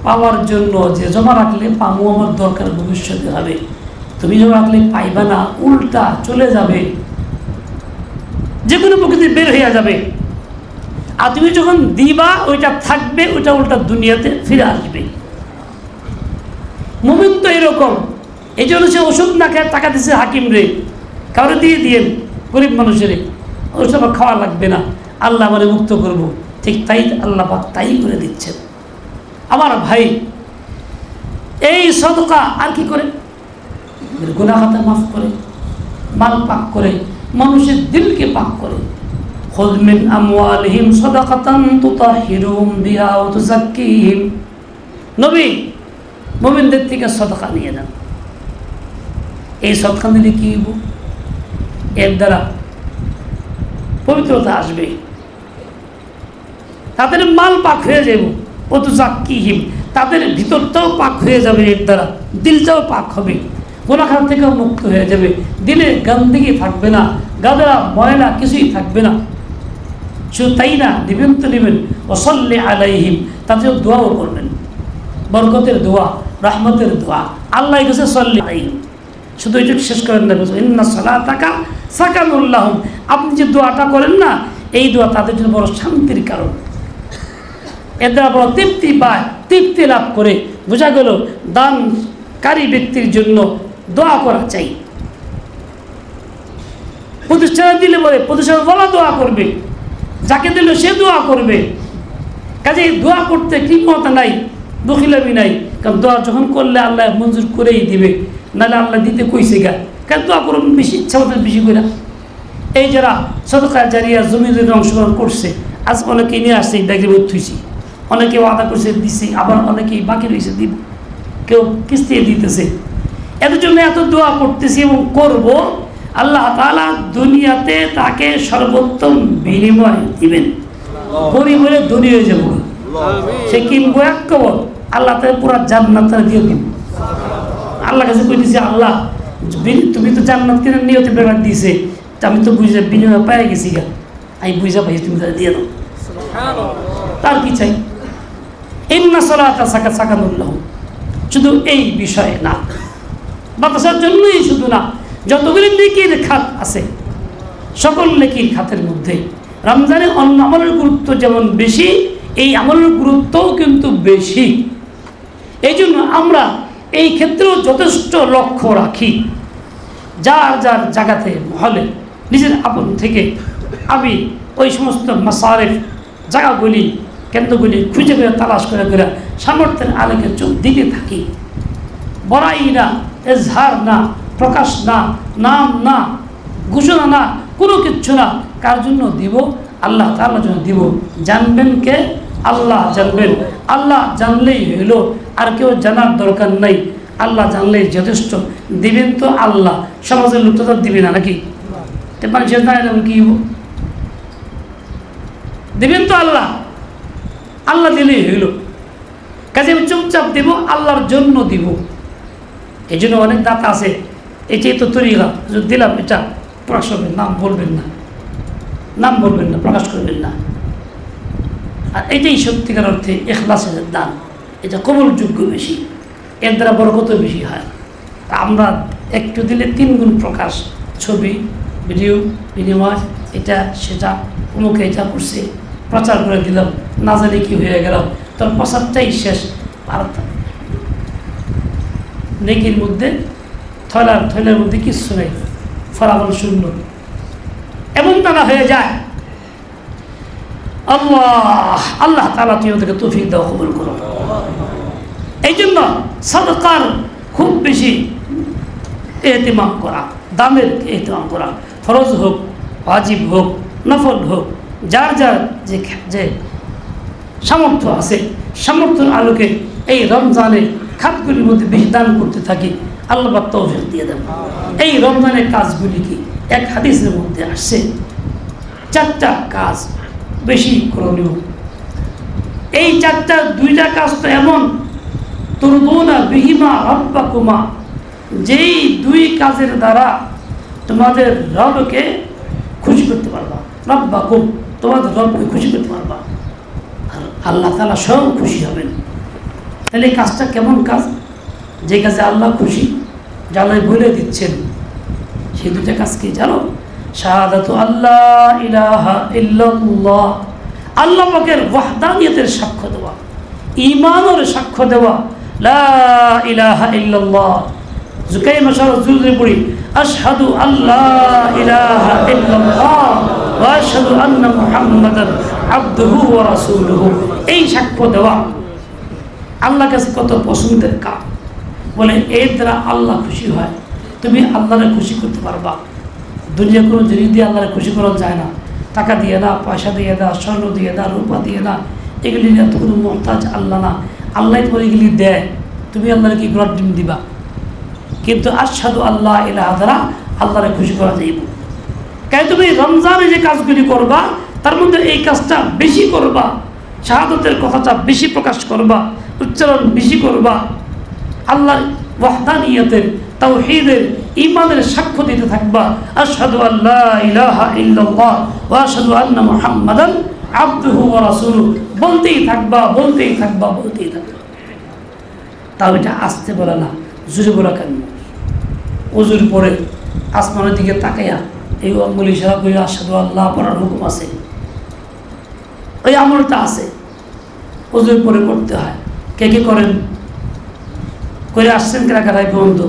পাওয়ার জন্য, যে জমা রাখলে পাবো, আমার দরকার ভবিষ্যতে হবে। তুমি জমা রাখলে পাইবা না, উল্টা চলে যাবে, যে কোনো প্রকৃতি বের হয়ে যাবে। আর তুমি যখন দিবা ওইটা থাকবে, ওইটা উল্টা দুনিয়াতে ফিরে আসবে। মুমিন তো এরকম, এই জন্য সে ওষুধ না খেয়ে টাকা দিচ্ছে হাকিম রে, কাউরে দিয়ে দিয়েন গরিব মানুষের, ওষুধ আমার খাওয়া লাগবে না, আল্লাহ আমারে মুক্ত করব। ঠিক তাই আল্লাহ পাক তাই করে দিচ্ছেন। আমার ভাই, এই সদকা আর কি করে? গুনাহ খাতা মাফ করে, মাল পাক করে, মানুষের দিলকে পাক করে। খুয মিন আমওয়ালিহিম সাদাকাতান তুতাহহিরুহুম বিহা ওয়া তুযাক্কিহিম। নবী মুমিনদের থেকে সদকা নিয়ে নেন। এই সদকা নিলে কি হইব? এর দ্বারা পবিত্রতা আসবে, তাদের মাল পাক হয়ে যাব। ও তুযাক্কিহিম, তাদের ভিতরটাও পাক হয়ে যাবে, এর দ্বারা দিলটাও পাক হবে, গুনাহ থেকেও মুক্ত হয়ে যাবে, দিলে গন্ধগি থাকবে না, গাদা ময়লা কিছুই থাকবে না। শুধু তাই না, দিবেন তো নেবেন, ওয়াসাল্লি আলাইহিম, তাদের দোয়াও করবেন, বরকতের দোয়া, রহমতের দোয়া। আল্লাহ কাছে সাল্লি আলাইহিম, শুধু এইটুকু শেষ করেন না, ইন্না সালাতাকা সাকানুল লাহুম। আপনি যে দোয়াটা করেন না, এই দোয়া তাদের জন্য বড় শান্তির কারণ। এর দ্বারা বড় তৃপ্তি পায়, তৃপ্তি লাভ করে। বোঝা গেল দানকারী ব্যক্তির জন্য দোয়া করা চাই। প্রতিষ্ঠানে দিলে বলে প্রতিষ্ঠানে বলা দোয়া করবে, যাকে দিল সে দোয়া করবে। কাজে দোয়া করতে কৃপণতা নাই, বখিলামি নাই, কারণ দোয়া যখন করলে আল্লাহ মঞ্জুর করেই দিবে, নাহলে আল্লাহ দিতে কইছে গা, কারণ দোয়া করুন বেশি, ইচ্ছা মতো বেশি করে। এই যারা সদকা জারিয়া জমিদের অংশগ্রহণ করছে, আজ অনেকে নিয়ে আসছে, ব্যাগের মধ্যে থুইছি, অনেকে ওয়াদা করছে দিচ্ছি, আবার অনেকেই বাকি রয়েছে দিব, কেউ কিস্তি দিতেছে। এদের জন্য এত দোয়া করতেছি এবং করব, আল্লাহ তাআলা দুনিয়াতে তাকে সর্বোত্তম বিনিময় দিবেন। গরিব হলে ধনী হয়ে যাবো, সে কিনবো এক কবর, আল্লাহ তাকে পুরো জান্নাত দিয়ে দিব। আল্লাহ কাছে কইতেছি, আল্লাহ তুমি তো জান্নাত কিনে নিয়তে ব্যাপার দিয়েছে, আমি তো বুঝে বিনিময় পাই গেছি গা, আমি বুঝা পাইছি, তুমি তারা দিয়ে দাও। তার কি চাই? ইন্না সালাতা সাকানুল লাহুম। শুধু এই বিষয়ে না, বাতাসার জন্যই শুধু না, যতগুলি নেকির খাত আছে, সকল নেকির খাতের মধ্যে রমজানে অন্য আমলের গুরুত্ব যেমন বেশি, এই আমলের গুরুত্বও কিন্তু বেশি। এই জন্য আমরা এই ক্ষেত্রেও যথেষ্ট লক্ষ্য রাখি। যার যার জায়গাতে মহলে নিজের আপন থেকে আমি ওই সমস্ত মাসারিফ জায়গাগুলি, কেন্দ্রগুলি খুঁজে করে তালাশ করে করে সামর্থ্যের আলোকে চোখ দিতে থাকি। বড়াই না, এজহার না, প্রকাশ না, নাম না, ঘোষণা না, কোনো কিচ্ছু না। কার জন্য দিব? আল্লাহ তাআলার জন্য দিব। জানবেন কে? আল্লাহ জানবেন। আল্লাহ জানলেই হইল, আর কেউ জানার দরকার নাই, আল্লাহ জানলেই যথেষ্ট। দিবেন তো আল্লাহ, সমাজের লোক তো দিবে না নাকি? মানুষের না এরকম কি দিবেন তো আল্লাহ, আল্লাহ দিলেই হইল। কাজে আমি চুপচাপ দিব, আল্লাহর জন্য দিব। এই জন্য অনেক দাতা আছে, এটাই তো তরিকা, দিলাম এটা প্রকাশ করবেন, নাম বলবেন না, নাম বলবেন না, প্রকাশ করবেন না। আর এটাই সত্যিকার অর্থে ইখলাসের দান, এটা কবুলযোগ্য বেশি, এর দ্বারা বরকত বেশি হয়। আমরা একটু দিলে 3 গুণ প্রকাশ, ছবি, ভিডিও, বিনিময়, এটা সেটা, অমুকে এটা করছে, প্রচার করে দিলাম, না জানি কি হয়ে গেল, তোর প্রচারটাই শেষ। আর নেকির মধ্যে থয়লার মধ্যে কিচ্ছু নেই, ফলাফল শূন্য, এমন তারা হয়ে যায়। আল্লাহ তাআলা তুমি ওদেরকে তৌফিক দাও, কবুল করো। এই জন্য সাদকার খুব বেশি এহতিমাম করা, দামের এহতিমাম করা, ফরজ হোক, ওয়াজিব হোক, নফল হোক, যার যার যে সামর্থ্য আছে, সামর্থ্যের আলোকে এই রমজানের খাতগুলির মধ্যে বেশি দান করতে থাকি, আল্লাহ পাক তৌফিক দিয়ে দেন। এই রমজানের কাজগুলি কি? এক হাদিসের মধ্যে আসছে 4টা কাজ বেশি করণীয়। এই 4টা, 2টা কাজ তো এমন, তুরদুনা বিহিমা রাব্বাকুমা, যেই 2 কাজের দ্বারা তোমাদের রবকে খুশি করতে পারবা, রাব্বাকুম, তোমাদের রবকে খুশি করতে পারবা, আর আল্লাহ তাআলা স্বয়ং খুশি হবেন। তাহলে এই কাজটা কেমন কাজ? যে কাজে আল্লাহ খুশি, জানাই বলে দিচ্ছেন, সেই 2টা কাজ কি জানো? শাহাদাতু আল্লাহ ইলাহা ইল্লাল্লাহ, আল্লাহ পাকের ওয়াহদানিয়তের সাক্ষ্য দেওয়া, ঈমানের সাক্ষ্য দেওয়া। লা ইলাহা ইল্লাল্লাহ জুকাই মাশাআল জুরে পড়ি আশহাদু আল্লা ইলাহা ইল্লাল্লাহ ওয়া আশহাদু আন্না মুহাম্মাদান আবদুহু ওয়া রাসূলুহু। এই সাক্ষ্য দেওয়া আল্লাহর কাছে কত পছন্দের কাজ। বলে এর দ্বারা আল্লাহ খুশি হয়। তুমি আল্লাহরে খুশি করতে পারবা। দুনিয়া কোনো জিনিস দিয়ে আল্লাহরে খুশি করা যায় না। টাকা দিয়ে না, পয়সা দিয়ে না, স্বর্ণ দিয়ে না, রূপা দিয়ে না, এগুলি নিয়ে তো কোনো মহতাজ আল্লাহ না। আল্লাহ তোমার এগুলি দেয়, তুমি আল্লাহরে কি গ্রহ ডিম দিবা। কিন্তু আশহাদু আল্লাহ ইলাহা দ্বারা আল্লাহরে খুশি করা যাইব। কারণ তুমি রমজানে যে কাজগুলি করবা তার মধ্যে এই কাজটা বেশি করবা, শাহাদতের কথাটা বেশি প্রকাশ করবা, উচ্চারণ বেশি করবা, আল্লাহর ওয়াহদানিয়তের, তাওহীদের, ঈমানের সাক্ষ্য দিতে থাকবা। আশহাদু আল্লা ইলাহা ইল্লাল্লাহ ওয়া আশহাদু আন্না মুহাম্মাদান আবদুহু ওয়া রাসূলুহু বলতেই থাকবা, বলতেই থাকবা, বলতেই থাকবা। তাও এটা আস্তে বলা না, জোরে বলা কেন? ওজুর পরে আসমানের দিকে তাকাইয়া এই আঙ্গুল ইশারা করে আশহাদু আল্লাহ পড়ার হুকুম আছে, ওই আমলটা আছে, ওজুর পরে করতে হয়। কে কে করেন? করে আসছেন কারা কারা এই পর্যন্ত?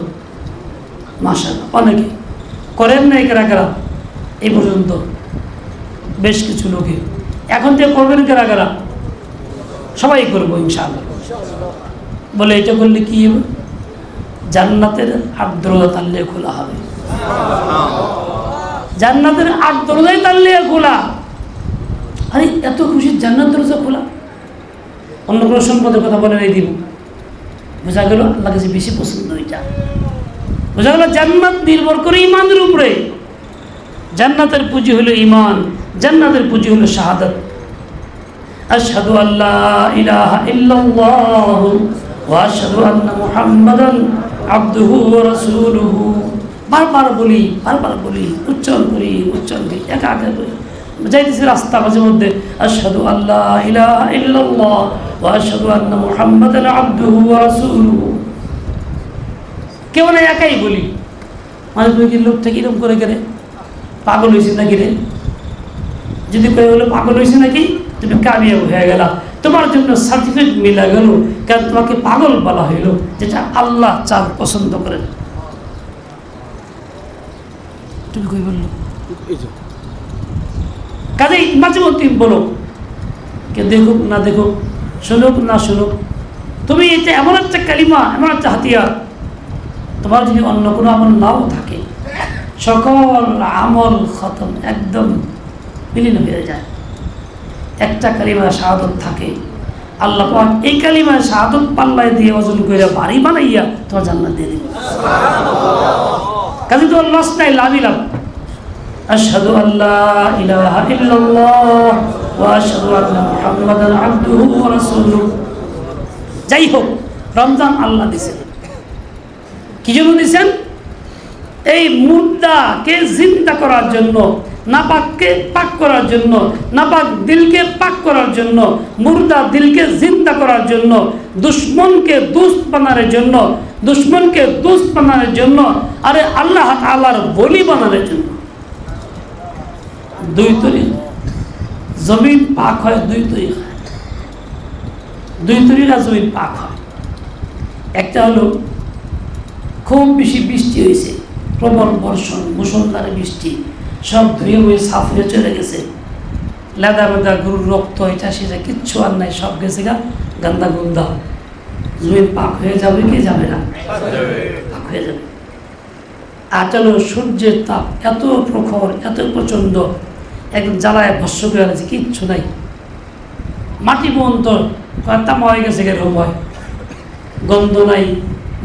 মাশাআল্লাহ অনেকে করেন না। কারা কারা এই পর্যন্ত? বেশ কিছু লোকে। এখন থেকে করবেন কারা কারা? সবাই করবো ইনশাআল্লাহ। বলে এটা করলে কি হবে? জান্নাতের ৮ দরজা তাল্লিয়ে খোলা হবে। জান্নাতের ৮ দরজাই তাল্লিয়ে খোলা। আরে এত খুশি, জান্নাত দরজা খোলা। অন্য কোনো সম্পদের কথা বলে নাই দিব। বোঝা গেল আল্লাহ কাছে বেশি পছন্দ এটা। বোঝা গেল জান্নাত নির্ভর করে ঈমানের উপরে। জান্নাতের পুঁজি হলো ঈমান, জান্নাতের পুঁজি হলো শাহাদাত। আশহাদু আল্লা ইলাহা ইল্লাল্লাহ ওয়া আশহাদু আন্না মুহাম্মাদান আবদুহু ওয়া রাসূলুহু। বারবার বলি, বারবার বলি, উচ্চারণ করি, উচ্চারণ করি, একা একা করি। যাইতেছি রাস্তা মাঝে মধ্যে আশহাদু আল্লা ইলাহা ইল্লাল্লাহ ওয়া আশহাদু আন্না মুহাম্মাদান আবদুহু ওয়া রাসূলুহু। কেউ না, একাই বলি। মানে তুমি কি লোকটা কিরকম করে গেলে পাগল হয়েছে নাকি রে? যদি কেউ হলো পাগল হয়েছে নাকি, তুমি কামিয়াব হয়ে গেলা, তোমার জন্য সার্টিফিকেট মিলা গেল। কারণ তোমাকে পাগল বলা হইল, যেটা আল্লাহ চান, পছন্দ করেন। তুমি কই বললো কাজেই মাঝে মধ্যে বলো, কে দেখুক না দেখুক, শুনুক না শুনুক, তুমি এটা এমন একটা কালিমা, এমন একটা হাতিয়ার। তোমার যদি অন্য কোনো আমল নাও থাকে, সকল আমল খতম, একদম বিলীন হয়ে যায়। একটা কালিমা শাহাদত থাকে, আল্লাহ পাক এই কালিমা শাহাদত পাল্লায় দিয়ে ওজন করে বাড়ি বানাইয়া তোমার জান্নাত দিয়ে দিবে। কাজে তোমার লস নাই, লাভই লাভ। আশহাদু আল্লা ইলাহা ইল্লাল্লাহ ওয়া আশহাদু আন্না মুহাম্মাদান আবদুহু ওয়া রাসূলুহু। যাই হোক, রমজান আল্লাহ দিয়েছেন। কি জন্য দিয়েছেন? এই মুর্দাকে জিন্দা করার জন্য, নাপাককে পাক করার জন্য, নাপাক দিলকে পাক করার জন্য, মুর্দা দিলকে জিন্দা করার জন্য, দুশ্মনকে দোস্ত বানানোর জন্য, দুশ্মনকে দোস্ত বানানোর জন্য, আরে আল্লাহ তাআলার বলি বানানোর জন্য। দুই তরিকা জমিন পাক হয়, দুই তরিকা, দুই তরিকা জমিন পাক হয়। একটা হলো খুব বেশি বৃষ্টি হয়েছে, প্রবল বর্ষণ, মুষলধারে বৃষ্টি, সব ধুয়ে বয়ে সাফ হয়ে চলে গেছে, লেদা বেদা গরুর রক্ত এটা সেটা কিচ্ছু আর নাই, সব গেছে গা গান্দা গুন্দা। জমিন পাক হয়ে যাবে কি যাবে না? পাক হয়ে যাবে। আর চলো সূর্যের তাপ এত প্রখর, এত প্রচণ্ড, একদম জ্বালায় ভস্য করে আছে, কিচ্ছু নাই, মাটি পর্যন্ত তামা হয়ে গেছে, এরকম হয়, গন্ধ নাই,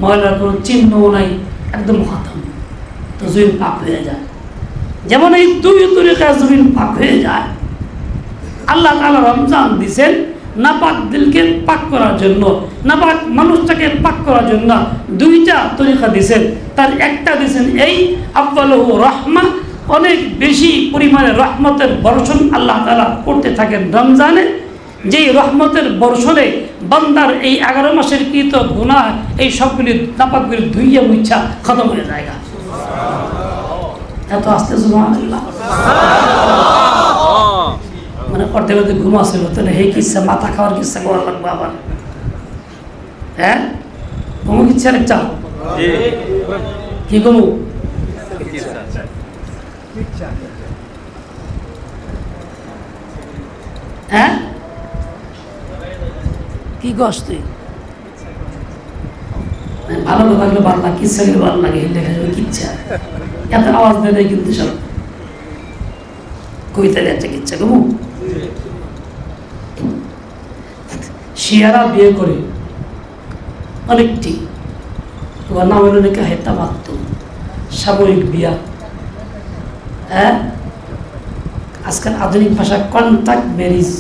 ময়লার কোনো চিহ্নও নাই, একদম খতম। তো জমিন পাক হয়ে যায়। যেমন এই দুই তরিকা জমিন পাক হয়ে যায়। আল্লাহ তাআলা রমজান দিয়েছেন নাপাক দিলকে পাক করার জন্য, নাপাক মানুষটাকে পাক করার জন্য। দুইটা তরিকা দিয়েছেন, তার একটা দিয়েছেন এই আফদালুহু রাহমা, অনেক বেশি পরিমাণে রহমতের বর্ষণ আল্লাহ তাআলা করতে থাকেন রমজানে। যেই রহমতের বর্ষণে বান্দার এই 11 মাসের কৃত গুনাহ, এই সবগুলি নাপাকগুলি ধুইয়া মুছা খতম হয়ে যায়। এত আস্তে সুবহানাল্লাহ। মানে অর্ধেক অর্ধেক ঘুম আসছিল, তাহলে এই কিচ্ছা মাথা খাওয়ার কিচ্ছা করার লাগবে আবার। হ্যাঁ, ঘুমো কিচ্ছা একটা কি ঘুমু হ্যাঁ কি কস তুই? ভালো কথা গুলো ভালো লাগে, কিচ্ছা গুলো ভালো লাগে, লেখা যাবে কিচ্ছা, এত আওয়াজ দেয় নাই কিন্তু সব কবিতার একটা কিচ্ছা ঘুমু। শিয়ারা বিয়ে করে অনেকটি, তোমার নাম হলো নাকি হেতা মাত্র সাময়িক বিয়া। হ্যাঁ, আজকাল আধুনিক ভাষা কন্ট্রাক্ট ম্যারেজ,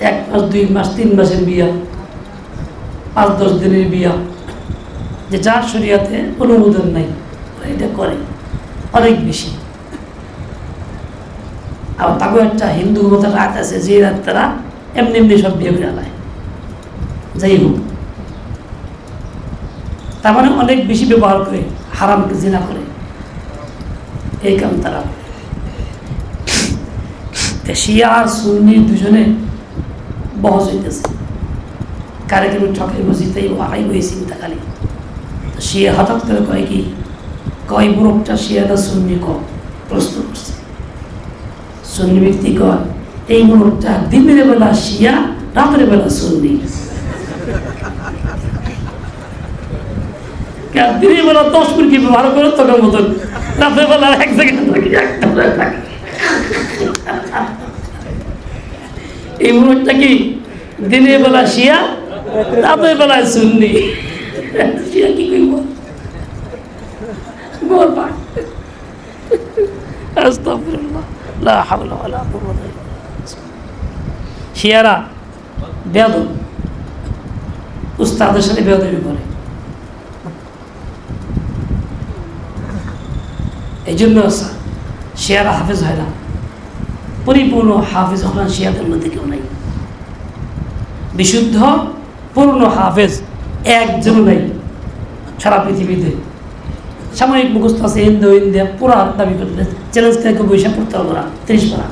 1 মাস 2 মাস 3 মাসের বিয়া, 5-10 দিনের বিয়া, যে যার শরীয়তে অনুমোদন নাই এটা করে অনেক বেশি। আবার তাকেও একটা হিন্দু মতো রাত আছে, যে রাত তারা এমনি এমনি সব বিয়ে করে আলায়, যাই হোক। তার মানে অনেক বেশি ব্যবহার করে, হারামকে জিনা করে, এই কাম তারা। শিয়া আর সুন্নি দুজনে বহস হইতেছে, কারে কেমন ঠকাই বসিতেই আড়াই বই চিন্তা খালি। তো শিয়া হঠাৎ করে কয় কি, কয় বুড়োটা শিয়াটা সুন্নি কম প্রশ্ন করছে। সুন্নি ব্যক্তি কয়, এই বুড়োটা দিনের বেলা শিয়া, রাতের বেলা সুন্নি। দিনের বেলা 10 মিনিট কি ব্যবহার করে তখন মতন, রাতের বেলা এক জায়গায় থাকি। এই মুহূর্তটা কি দিনের বেলা শিয়া, রাতের বেলায় সুন্নি। শিয়া কি কইব? শিয়ারা বেয়াদব, উস্তাদের সাথে বেয়াদবি করে। এই জন্য শিয়ারা হাফেজ হয় না, পরিপূর্ণ হাফেজ হলেন শিয়াদের মধ্যে কেউ নাই। বিশুদ্ধ পূর্ণ হাফেজ একজন নাই সারা পৃথিবীতে। সাময়িক মুখস্থ আছে, ইন্ডিয়া পুরা দাবি করলে চ্যালেঞ্জ থেকে বৈশাখ পড়তে হবে না 30 পারা।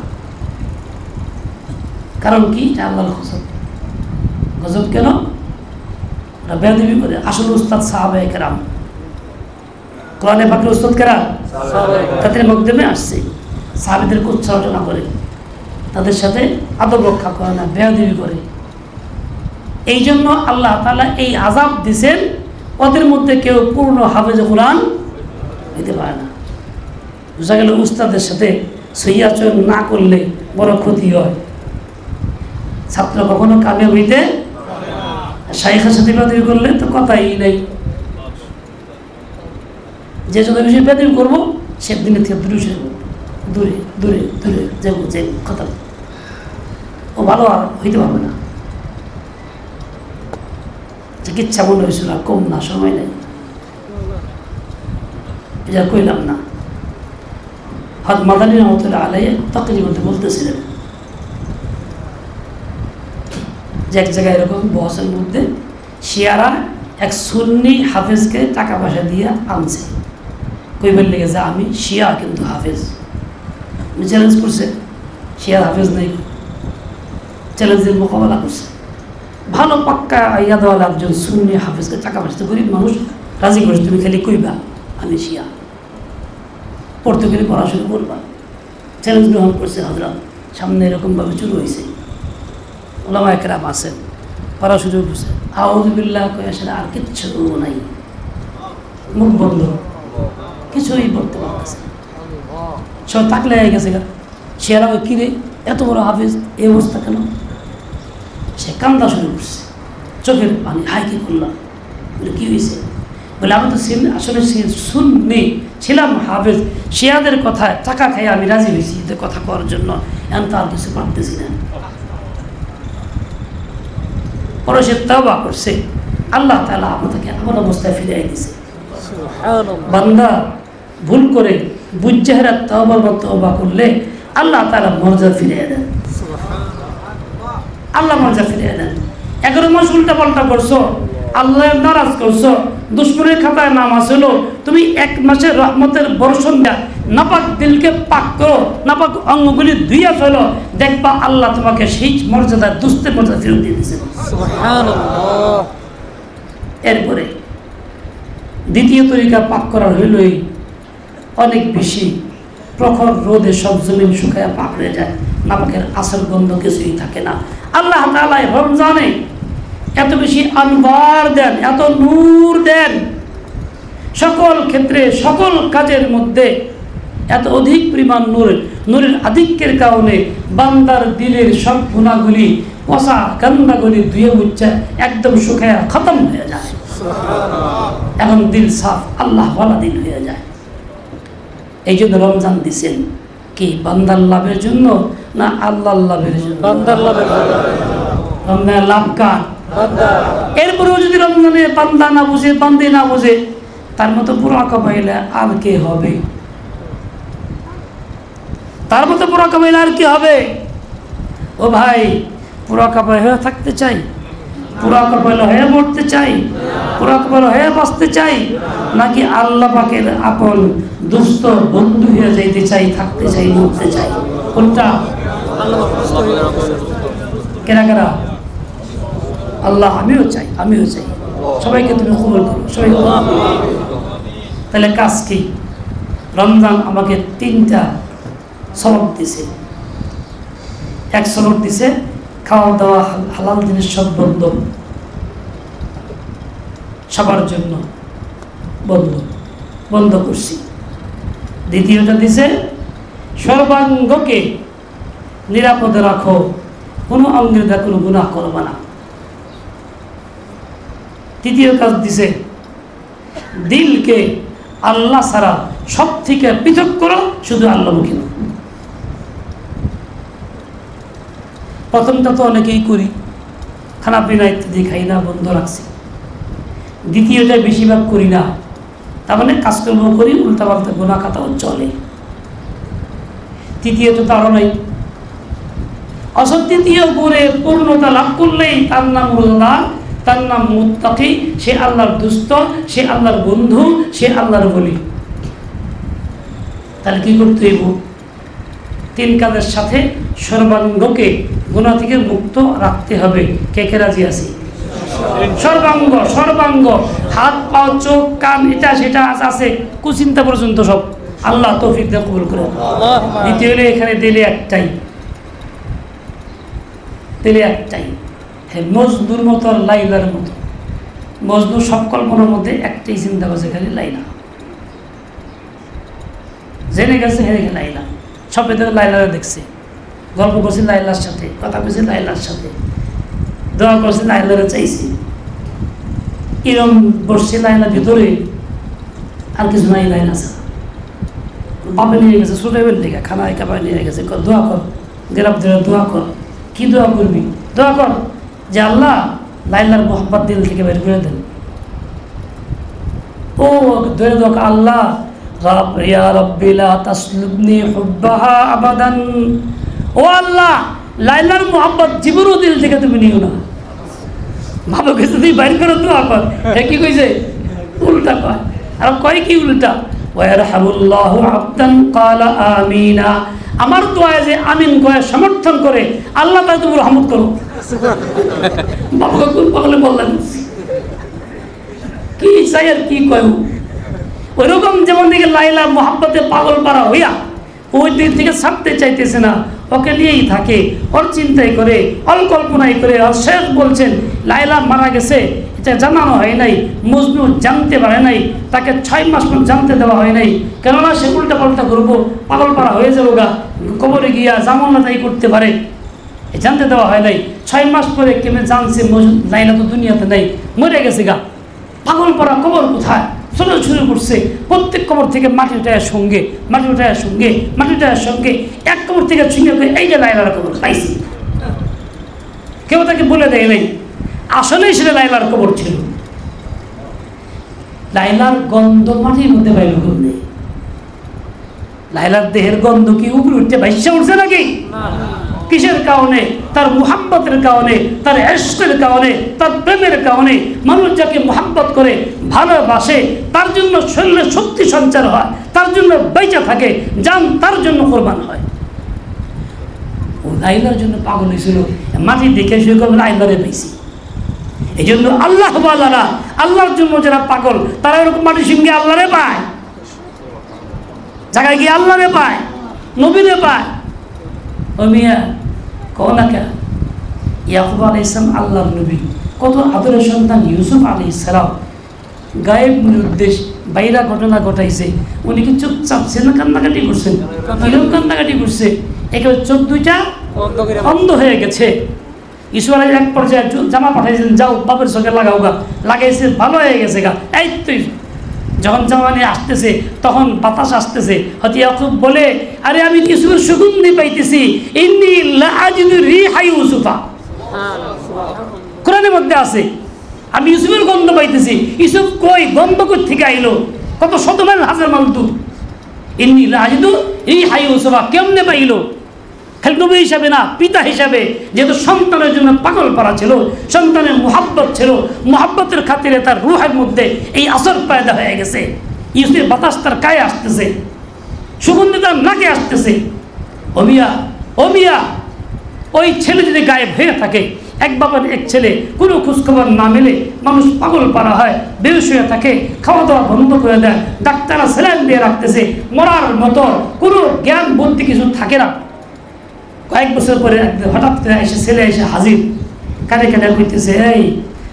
কারণ কি, আল্লাহর গজব। গজব কেন? ওরা বেয়াদবি করে। আসল উস্তাদ সাহাবায়ে কেরাম, কোরআনে পাকের উস্তাদ কেরা, তাদের মধ্যে আসছে, সাহাবীদেরকে উৎসাহনা করে, তাদের সাথে আদব রক্ষা করে না, বেয়াদবি করে। এই জন্য আল্লাহ তাআলা এই আযাব দিয়েছেন, ওদের মধ্যে কেউ পূর্ণ হাফেজ কোরআন হইতে পারে না। বোঝা গেল উস্তাদের সাথে সহিয়াচরণ না করলে বড় ক্ষতি হয়। ছাত্র কখনো কামিয়াব হইতে, শাইখের সাথে বেয়াদবি করলে তো কথাই নেই। যে যত বেশি বেয়াদবি করবো, সে দিনের থেকে দূরে সরে দূরে দূরে দূরে যাবো, যে কথা ও ভালো আর হইতে পারবে না। চিকিৎসা মনে হয়েছিল কম না, সময় নেই, এটা কইলাম না। হযরত মাদানী রাহমাতুল্লাহ আলাইহি তাকরীর মধ্যে বলতেছিলেন যে এক জায়গায় এরকম বহসের মধ্যে শিয়ারা এক সুন্নি হাফেজকে টাকা পয়সা দিয়ে আনছে, কইবার লেগে যে আমি শিয়া কিন্তু হাফেজ। চ্যালেঞ্জ করছে, শিয়ার হাফেজ নেই, চ্যালেঞ্জের মোকাবেলা করছে। ভালো পাক্কা ইয়াদওয়ালা একজন সুন্নি হাফেজকে টাকা পয়সা, গরিব মানুষ রাজি করছে, তুমি খালি কইবা আমি শিয়া, পড়তে গেলে পড়াশোনা করবা। চ্যালেঞ্জ গ্রহণ করছে হযরত, সামনে এরকমভাবে শুরু হয়েছে। ওলামায়ে কেরাম আছেন, পড়া শুরু করছে, আউযু বিল্লাহ কয়ে আসলে আর কিচ্ছু নাই, মুখ বন্ধ, কিছুই বলতে পারতেছে। সব তাকলে হয়ে গেছে। শিয়ারা ওই কিরে এত বড় হাফেজ, এই অবস্থা কেন? সে কান্দা শুরু করছে, চোখের পানি, হাই কি করলাম, বলে কী হয়েছে? বলে আমি তো আসলে শুননি, ছিলাম হাফেজ, শিয়াদের কথায় টাকা খাই আমি রাজি হয়েছি এদের কথা করার জন্য, এখন তো আর কিছু পারতেছি না। পরে সে তওবা করছে, আল্লাহ তাআলা আপনাকে আমার অবস্থায় ফিরিয়ে দিয়েছে। বান্দা ভুল করে বুঝজাহরা তওবার মতো তওবা করলে আল্লাহ তাআলা মর্যাদা ফিরিয়ে দেন, আল্লাহ মর্যাদা ফিরিয়ে দেন। 11 মাস উল্টা পাল্টা করছো, আল্লাহ নারাজ করছো, দুশ্মনের খাতায় নাম আসলো, তুমি 1 মাসের রহমতের বর্ষণ দেয়া, নাপাক দিলকে পাক করো, নাপাক অঙ্গগুলি ধুইয়া ফেলো, দেখবা আল্লাহ তোমাকে সেই মর্যাদা দুস্থের মর্যাদা ফেরত দিয়ে দিয়েছেন। সুবহানাল্লাহ। এরপরে দ্বিতীয় তরিকা পাক করার হইলই অনেক বেশি প্রখর রোদে সব জমিন শুকায়া পাক হয়ে যায়, নাপাকের আসল গন্ধ কিছুই থাকে না। আল্লাহ তাআলা রমজানে এত বেশি আনবার দেন, এত নূর দেন, সকল ক্ষেত্রে সকল কাজের মধ্যে এত অধিক পরিমাণ নূরের আধিক্যের কারণে বান্দার দিলের সব গুণাগুলি, পচা গন্ধাগুলি ধুয়ে মুচ্ছে একদম শুকায়া খতম হয়ে যায়। এখন দিল সাফ, আল্লাহ ওয়ালা দিল হয়ে যায়। এই জন্য রমজান দিছেন কি বান্দার লাভের জন্য না আল্লাহর লাভের জন্য? বান্দার লাভের জন্য। রমজানের লাভ কার? বান্দা। এরপরেও যদি রমজানে বান্দা না বুঝে, বান্দে না বুঝে, তার মতো পুরা কামাইলে আর কে হবে? তার মতো পুরা কামাইলে আর কি হবে? ও ভাই, পুরা কামাই হয়ে থাকতে চাই, পুরা কামাইলে হয়ে মরতে চাই, পুরা কামাইলে হয়ে বাঁচতে চাই, নাকি আল্লাহ পাকের আপন দুস্থ বন্ধু হয়ে যাইতে চাই, থাকতে চাই, মরতে চাই? কোনটা? কেনা কেনা? আল্লাহ আমিও চাই, আমিও চাই। সবাইকে তুমি কবুল করো, সবাইকে। তাহলে কাজ কি? রমজান আমাকে 3টা সবক দিছে। 1 সবক দিছে খাওয়া দাওয়া হালাল জিনিস সব বন্ধ, সবার জন্য বন্ধ করছি। দ্বিতীয়টা দিছে সর্বাঙ্গকে নিরাপদে রাখো, কোনো অঙ্গের দা কোনো গুনাহ করবা না। তৃতীয় কাজ দিছে দিলকে আল্লাহ ছাড়া সব থেকে পৃথক করো, শুধু আল্লাহমুখী। প্রথমটা তো অনেকেই করি, খানা পিনা ইত্যাদি খাই না, বন্ধ রাখছি। দ্বিতীয়টা বেশিরভাগ করি না, তার মানে কাজকর্ম করি, উল্টাপাল্টা গুনাহ খাতাও চলে। তৃতীয়টা তো আরো নাই। অসৎ তৃতীয় করে পূর্ণতা লাভ করলেই তার নাম আল্লাহ, তার নাম মুত্তাকি, সে আল্লাহর দুস্থ, সে আল্লাহর বন্ধু, সে আল্লাহর বলি। তাহলে কি করতে হইব? 3 কাজের সাথে সর্বাঙ্গকে গুনাহ থেকে মুক্ত রাখতে হবে। কে কে রাজি আছি? সর্বাঙ্গ, হাত পা চোখ কান এটা সেটা আছে, কুচিন্তা পর্যন্ত সব আল্লাহ তৌফিক দিয়ে কবুল করে। দ্বিতীয় হলে এখানে দিলে একটাই, হ্যাঁ, মজনুর মতো আর লাইলার মতো। মজনু সব কল্পনার মধ্যে একটাই চিন্তা করছে, খালি লাইলা। জেনে গেছে হেরে গেছে লাইলা, সব ভেতরে লাইলারে দেখছে, গল্প করছে লাইলার সাথে, কথা বলছে লাইলার সাথে, দোয়া করছে লাইলারে চাইছে। এরম বসছে লাইলার ভিতরে, আর কিছু নাই। লাইলা ছাড়া বাপে নিয়ে গেছে ছোট থেকে খানা একেবারে নিয়ে গেছে, দোয়া কর, গেরাব ধরে দোয়া কর। কি দোয়া করবি? দোয়া কর যে আল্লাহ লাইলার মোহাম্মদ দিল থেকে বের করে দেন। ও ধরে দোয়া, আল্লাহ ইয়া রাব্বি লা তাসলুবনি হুব্বাহা আবাদান, ও আল্লাহ লাইলার মোহাম্মদ জীবনও দিল থেকে তুমি নিও না। ভালো কিছু তুই বাইর করে দোয়া কর। কি কইছে? উল্টা কয়। আর কয় কি উল্টা? ওয়ারহামুল্লাহু আবদান ক্বালা আমিনা, আমার দোয়ায় যে আমিন কয়ে সমর্থন করে আল্লাহ তাআলা তুমি রহমত করো। পাগলে বললেন কি চাই আর কি কয়। ওইরকম যেমন দিকে লাইলা মোহাব্বতে পাগল পারা হইয়া ওই দিক থেকে ছাড়তে চাইতেছে না, ওকে নিয়েই থাকে, ওর চিন্তাই করে, ওর কল্পনাই করে। আর শেখ বলছেন লাইলা মারা গেছে, এটা জানানো হয় নাই, মজনু জানতে পারে নাই, তাকে 6 মাস জানতে দেওয়া হয় নাই। কেননা সে উল্টা পাল্টা করবো, পাগল পাড়া হয়ে যাবো গা, কবরে গিয়া জামল্লা তাই করতে পারে, জানতে দেওয়া হয় নাই। 6 মাস পরে কেমন জানছে লাইলা তো দুনিয়াতে নেই, মরে গেছে গা। পাগল পাড়া কবর কোথায় চলে শুরু করছে, প্রত্যেক কবর থেকে মাটি উঠায় সঙ্গে, মাটি উঠায় সঙ্গে, মাটি উঠায় সঙ্গে, এক কবর থেকে ছুঁয়ে এই যে লাইলার কবর পাইছি। কেউ তাকে বলে দেয় নাই, আসলেই সেটা লাইলার কবর ছিল। লাইলার গন্ধ মাটির মধ্যে বাইরে নেই। লাইলার দেহের গন্ধ কি উপরে উঠছে, ভাইসা উঠছে নাকি? কিসের কারণে? তার মুহাব্বতের কারণে, তার ইশকের কারণে, তার প্রেমের কারণে। মানুষ যাকে মুহাব্বত করে, ভালোবাসে, তার জন্য শরীরে শক্তি সঞ্চার হয়, তার জন্য বেঁচে থাকে, জান তার জন্য কোরবান হয়। ও লাইলার জন্য পাগল হয়েছিল, মাটি দেখে শুয়ে করবেন লাইলারে পেয়েছি। এই জন্য আল্লাহ ওয়ালারা, আল্লাহর জন্য যারা পাগল, তারা এরকম মাটির সঙ্গে আল্লাহরে পায়, জায়গায় গিয়ে আল্লাহরে পায়, নবীরে পায়। ও মিয়া কও না কেন, ইয়াকুব আলাইহিস সালাম আল্লাহর নবী, কত আদরের সন্তান ইউসুফ আলাইহিস সালাম গায়েব নিরুদ্দেশ বাইরা ঘটনা ঘটাইছে, উনি কি চুপচাপ ছিল? কান্নাকাটি করছেন, কিরকম কান্নাকাটি করছে, একেবারে চোখ দুইটা অন্ধ হয়ে গেছে। ইউসুফ আলাইহিস এক পর্যায়ে জামা পাঠাইছেন, যাও বাপের চোখে লাগাও গা, লাগাইছে, ভালো হয়ে গেছে গা। এই তুই যখন জামা নিয়ে আসতেছে, তখন বাতাস আসতেছে, হয়তো ইয়াকুব বলে, আরে আমি ইউসুফের সুগন্ধি পাইতেছি, ইন্নী লাআজিদু রিহা ইউসুফা। কোরআনের মধ্যে আছে, আমি ইউসুফের গন্ধ পাইতেছি। ইউসুফ কই? গন্ধ কই থেকে আইলো? কত শত মাইল হাজার মাইল দূর। ইন্নী লাআজিদু রিহা ইউসুফা কেমনে পাইলো? খালি নবী হিসাবে না, পিতা হিসাবে, যেহেতু সন্তানের জন্য পাগল পারা ছিল, সন্তানের মুহাব্বত ছিল, মুহাব্বতের খাতিরে তার রুহের মধ্যে এই আসর পয়দা হয়ে গেছে। ইউসুফের বাতাস তার গায়ে আসতেছে, সুগন্ধি তার নাকে আসতেছে। ও মিয়া, ওই ছেলে যদি গায়েব হয়ে থাকে, এক বাবার এক ছেলে, কোনো খোঁজখবর না মেলে মানুষ পাগল পারা হয়, বেহুশ হয়ে থাকে, খাওয়া দাওয়া বন্ধ করে দেয়, ডাক্তাররা স্যালাইন দিয়ে রাখতেছে, মরার মতো কোনো জ্ঞান বুদ্ধি কিছু থাকে না। কয়েক বছর পরে হঠাৎ করে এসে ছেলে এসে হাজির, কানে কানে কইতেছে, এই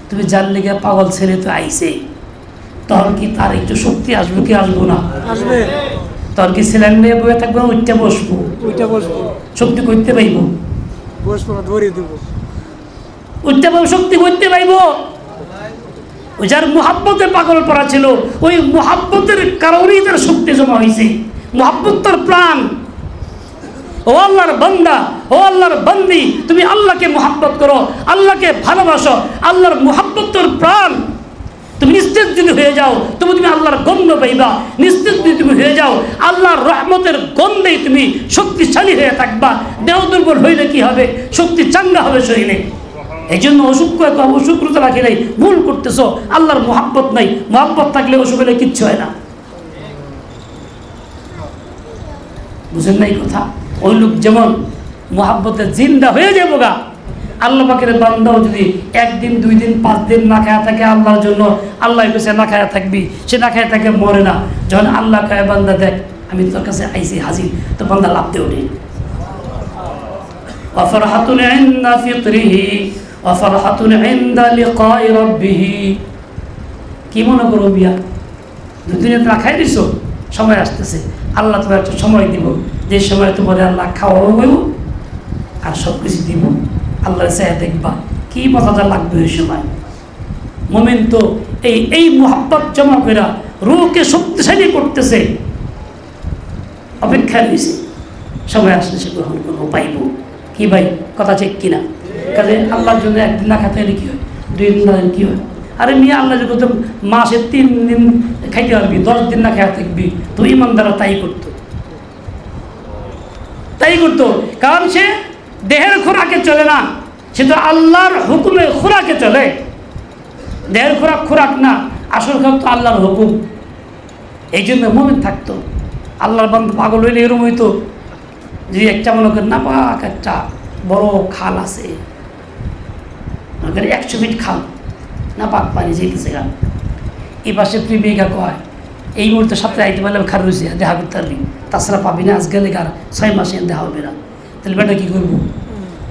তুমি জানলে গিয়ে পাগল ছেলে তো আইছে, তখন কি তার একটু শক্তি আসবো কি আসবো না? আসবে। তখন কি ছেলে নিয়ে বয়ে থাকবো, উঠতে বসবো, শক্তি করতে পাইব, উঠতে পারবো, শক্তি করতে পাইব। ওই যার মুহাব্বতে পাগল পড়া ছিল, ওই মুহাব্বতের কারণেই তার শক্তি জমা হয়েছে। মুহাব্বত তার প্রাণ। ও আল্লাহর বান্দা, ও আল্লাহর বান্দি, তুমি আল্লাহকে মুহাব্বত করো, আল্লাহকে ভালোবাসো, আল্লাহর মুহাব্বত তোর প্রাণ। তুমি নিস্তেজ যদি হয়ে যাও, তুমি আল্লাহর গন্ধ পাইবা। নিস্তেজ যদি তুমি হয়ে যাও, আল্লাহর রহমতের গন্ধেই তুমি শক্তিশালী হয়ে থাকবা। দেহ দুর্বল হইলে কি হবে? শক্তি চাঙ্গা হবে শরীরে। এই জন্য অসুখতা রাখি নাই, ভুল করতেছো। আল্লাহর মুহাব্বত নাই, মুহাব্বত থাকলে অসুখ হলে কিচ্ছু হয় না। বুঝেন নাই কথা? ওই লোক যেমন মুহাব্বতে জিন্দা হয়ে যাবো গা, আল্লাহ পাকের বান্দাও যদি একদিন, 2 দিন, 5 দিন না খায়া থাকে আল্লাহর জন্য, আল্লাহ কাছে না খায়া থাকবি, সে না খায়া থাকে মরে না। যখন আল্লাহ খায় বান্দা, দেখ আমি তোর কাছে আইসি হাজির, তো বান্দা লাভতে ওঠে। ওয়াফরহাতুন ইনদা ফিতরিহি ওয়াফরহাতুন ইনদা লিকাই রাব্বিহি। কি মনে করো বিয়া, দুদিনে না খাই দিছো, সময় আসতেছে, আল্লাহ তোমার একটা সময় দিব, যে সময় তোমার আল্লাহ খাওয়াবো বইব আর সব কিছু দিব। আল্লাহ চাই দেখবা কি মজাটা লাগবে ওই সময়। মুমিন তো এই মুহাব্বত জমা করে রূহকে শক্তিশালী করতেছে, অপেক্ষা রয়েছে, সময় আসলে সে গ্রহণ করবো, পাইব। কি ভাই কথা ঠিক কিনা? কাজে আল্লাহর জন্য একদিন না খাতে কি হয়, 2 দিন না কি হয়? আরে মিয়া, আল্লাহ যদি মাসে 3 দিন খাইতে পারবি, 10 দিন না খাওয়া থাকবি, তো ইমানদাররা তাই করতো। কারণ সে দেহের খোরাকে চলে না, সে তো আল্লাহর হুকুমে খোরাকে চলে। দেহের খোরাক না, আসল খোরাক তো আল্লাহর হুকুম। এই জন্য মুমিন থাকতো। আল্লাহর বান্দা পাগল হইলে এরকম হইতো, যদি একটা মনে করেন না পাক একটা বড় খাল আছে, 100 ফিট খাল, না পাক পানি যেতেছে গা, এই পাশে প্রেমিকা কয় এই মুহূর্তে সাথে আইতে পারলে খার রয়েছে, দেখা করতে পারবি, তাছাড়া পাবি না, আজ গেলে আর 6 মাসে দেখা হবে না। তাহলে বেটা কী করবো?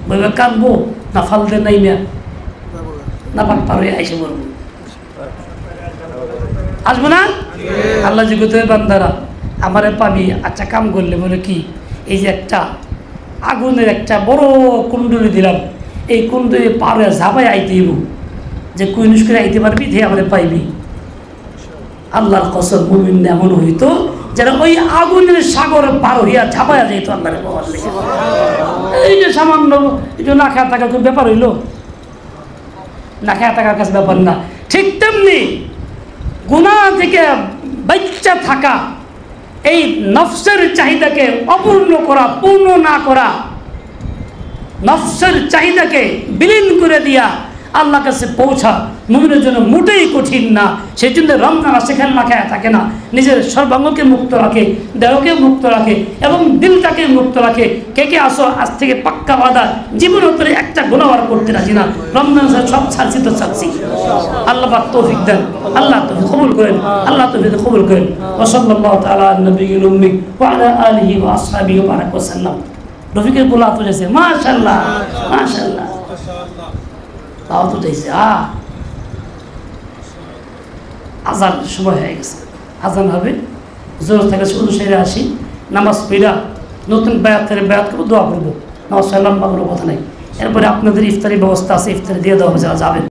বইবে কাঁদবো না ফাল দেন নাই মেয়া, না পাক পার হয়ে আইসে বলবো, আসবো না? আল্লাহ যে কোথায় বান্দারা আমারে পাবি, আচ্ছা কাম করলে বলে কি, এই যে একটা আগুনের একটা বড় কুণ্ডলি দিলাম, এই কুণ্ডলি পার হয়ে ঝাঁপাই আইতে হইব, যে কুইনুস করে আইতে পারবি, ধে আমাদের পাইবি। আল্লাহর কসম, মুমিন এমন হইতো যারা ওই আগুনের সাগর পার হইয়া ঝাঁপাইয়া যেত আল্লাহরে পাওয়ার লেগে। এই যে সামান্য একটু না খাওয়া থাকার কোনো ব্যাপার হইল, না খাওয়া থাকার কাছে ব্যাপার না। ঠিক তেমনি গুনাহ থেকে বাচ্চা থাকা, এই নফসের চাহিদাকে অপূর্ণ করা, পূর্ণ না করা, নফসের চাহিদাকে বিলীন করে দিয়া আল্লাহর কাছে পৌঁছা মুমিনের জন্য মোটেই কঠিন না। সেই জন্য রমজান সেখানে না খায় থাকে না, নিজের সর্বাঙ্গকে মুক্ত রাখে, দেহকে মুক্ত রাখে এবং দিলটাকে মুক্ত রাখে। কে কে আসো আজ থেকে পাক্কা ওয়াদা, জীবন উপরে একটা গুনাহ করতে রাজি না। রমজান সব ছাড়ছি তো ছাড়ছি। আল্লাহ পাক তৌফিক দেন, আল্লাহ তৌফিক কবুল করেন, আল্লাহ তৌফিক কবুল করেন। ওয়া সাল্লাল্লাহু তাআলা আলা নবিয়িল উম্মি ওয়া আলা আলিহি ওয়া আসহাবিহি ওয়া বারাকা ওয়া সাল্লাম। রফিকের গোলা তুলেছে, মাশাআল্লাহ মাশাআল্লাহ। তাও তো দিয়েছে। আজান সময় হয়ে গেছে, আজান হবে। জোর থেকে শুধু সেরে আসি, নামাজ পড়া নতুন বায়াত থেকে বায়াত করবো, দোয়া করবো, নামাজ লম্বা কোনো কথা নেই। এরপরে আপনাদের ইফতারি ব্যবস্থা আছে, ইফতারি দিয়ে দেওয়া যারা যাবেন।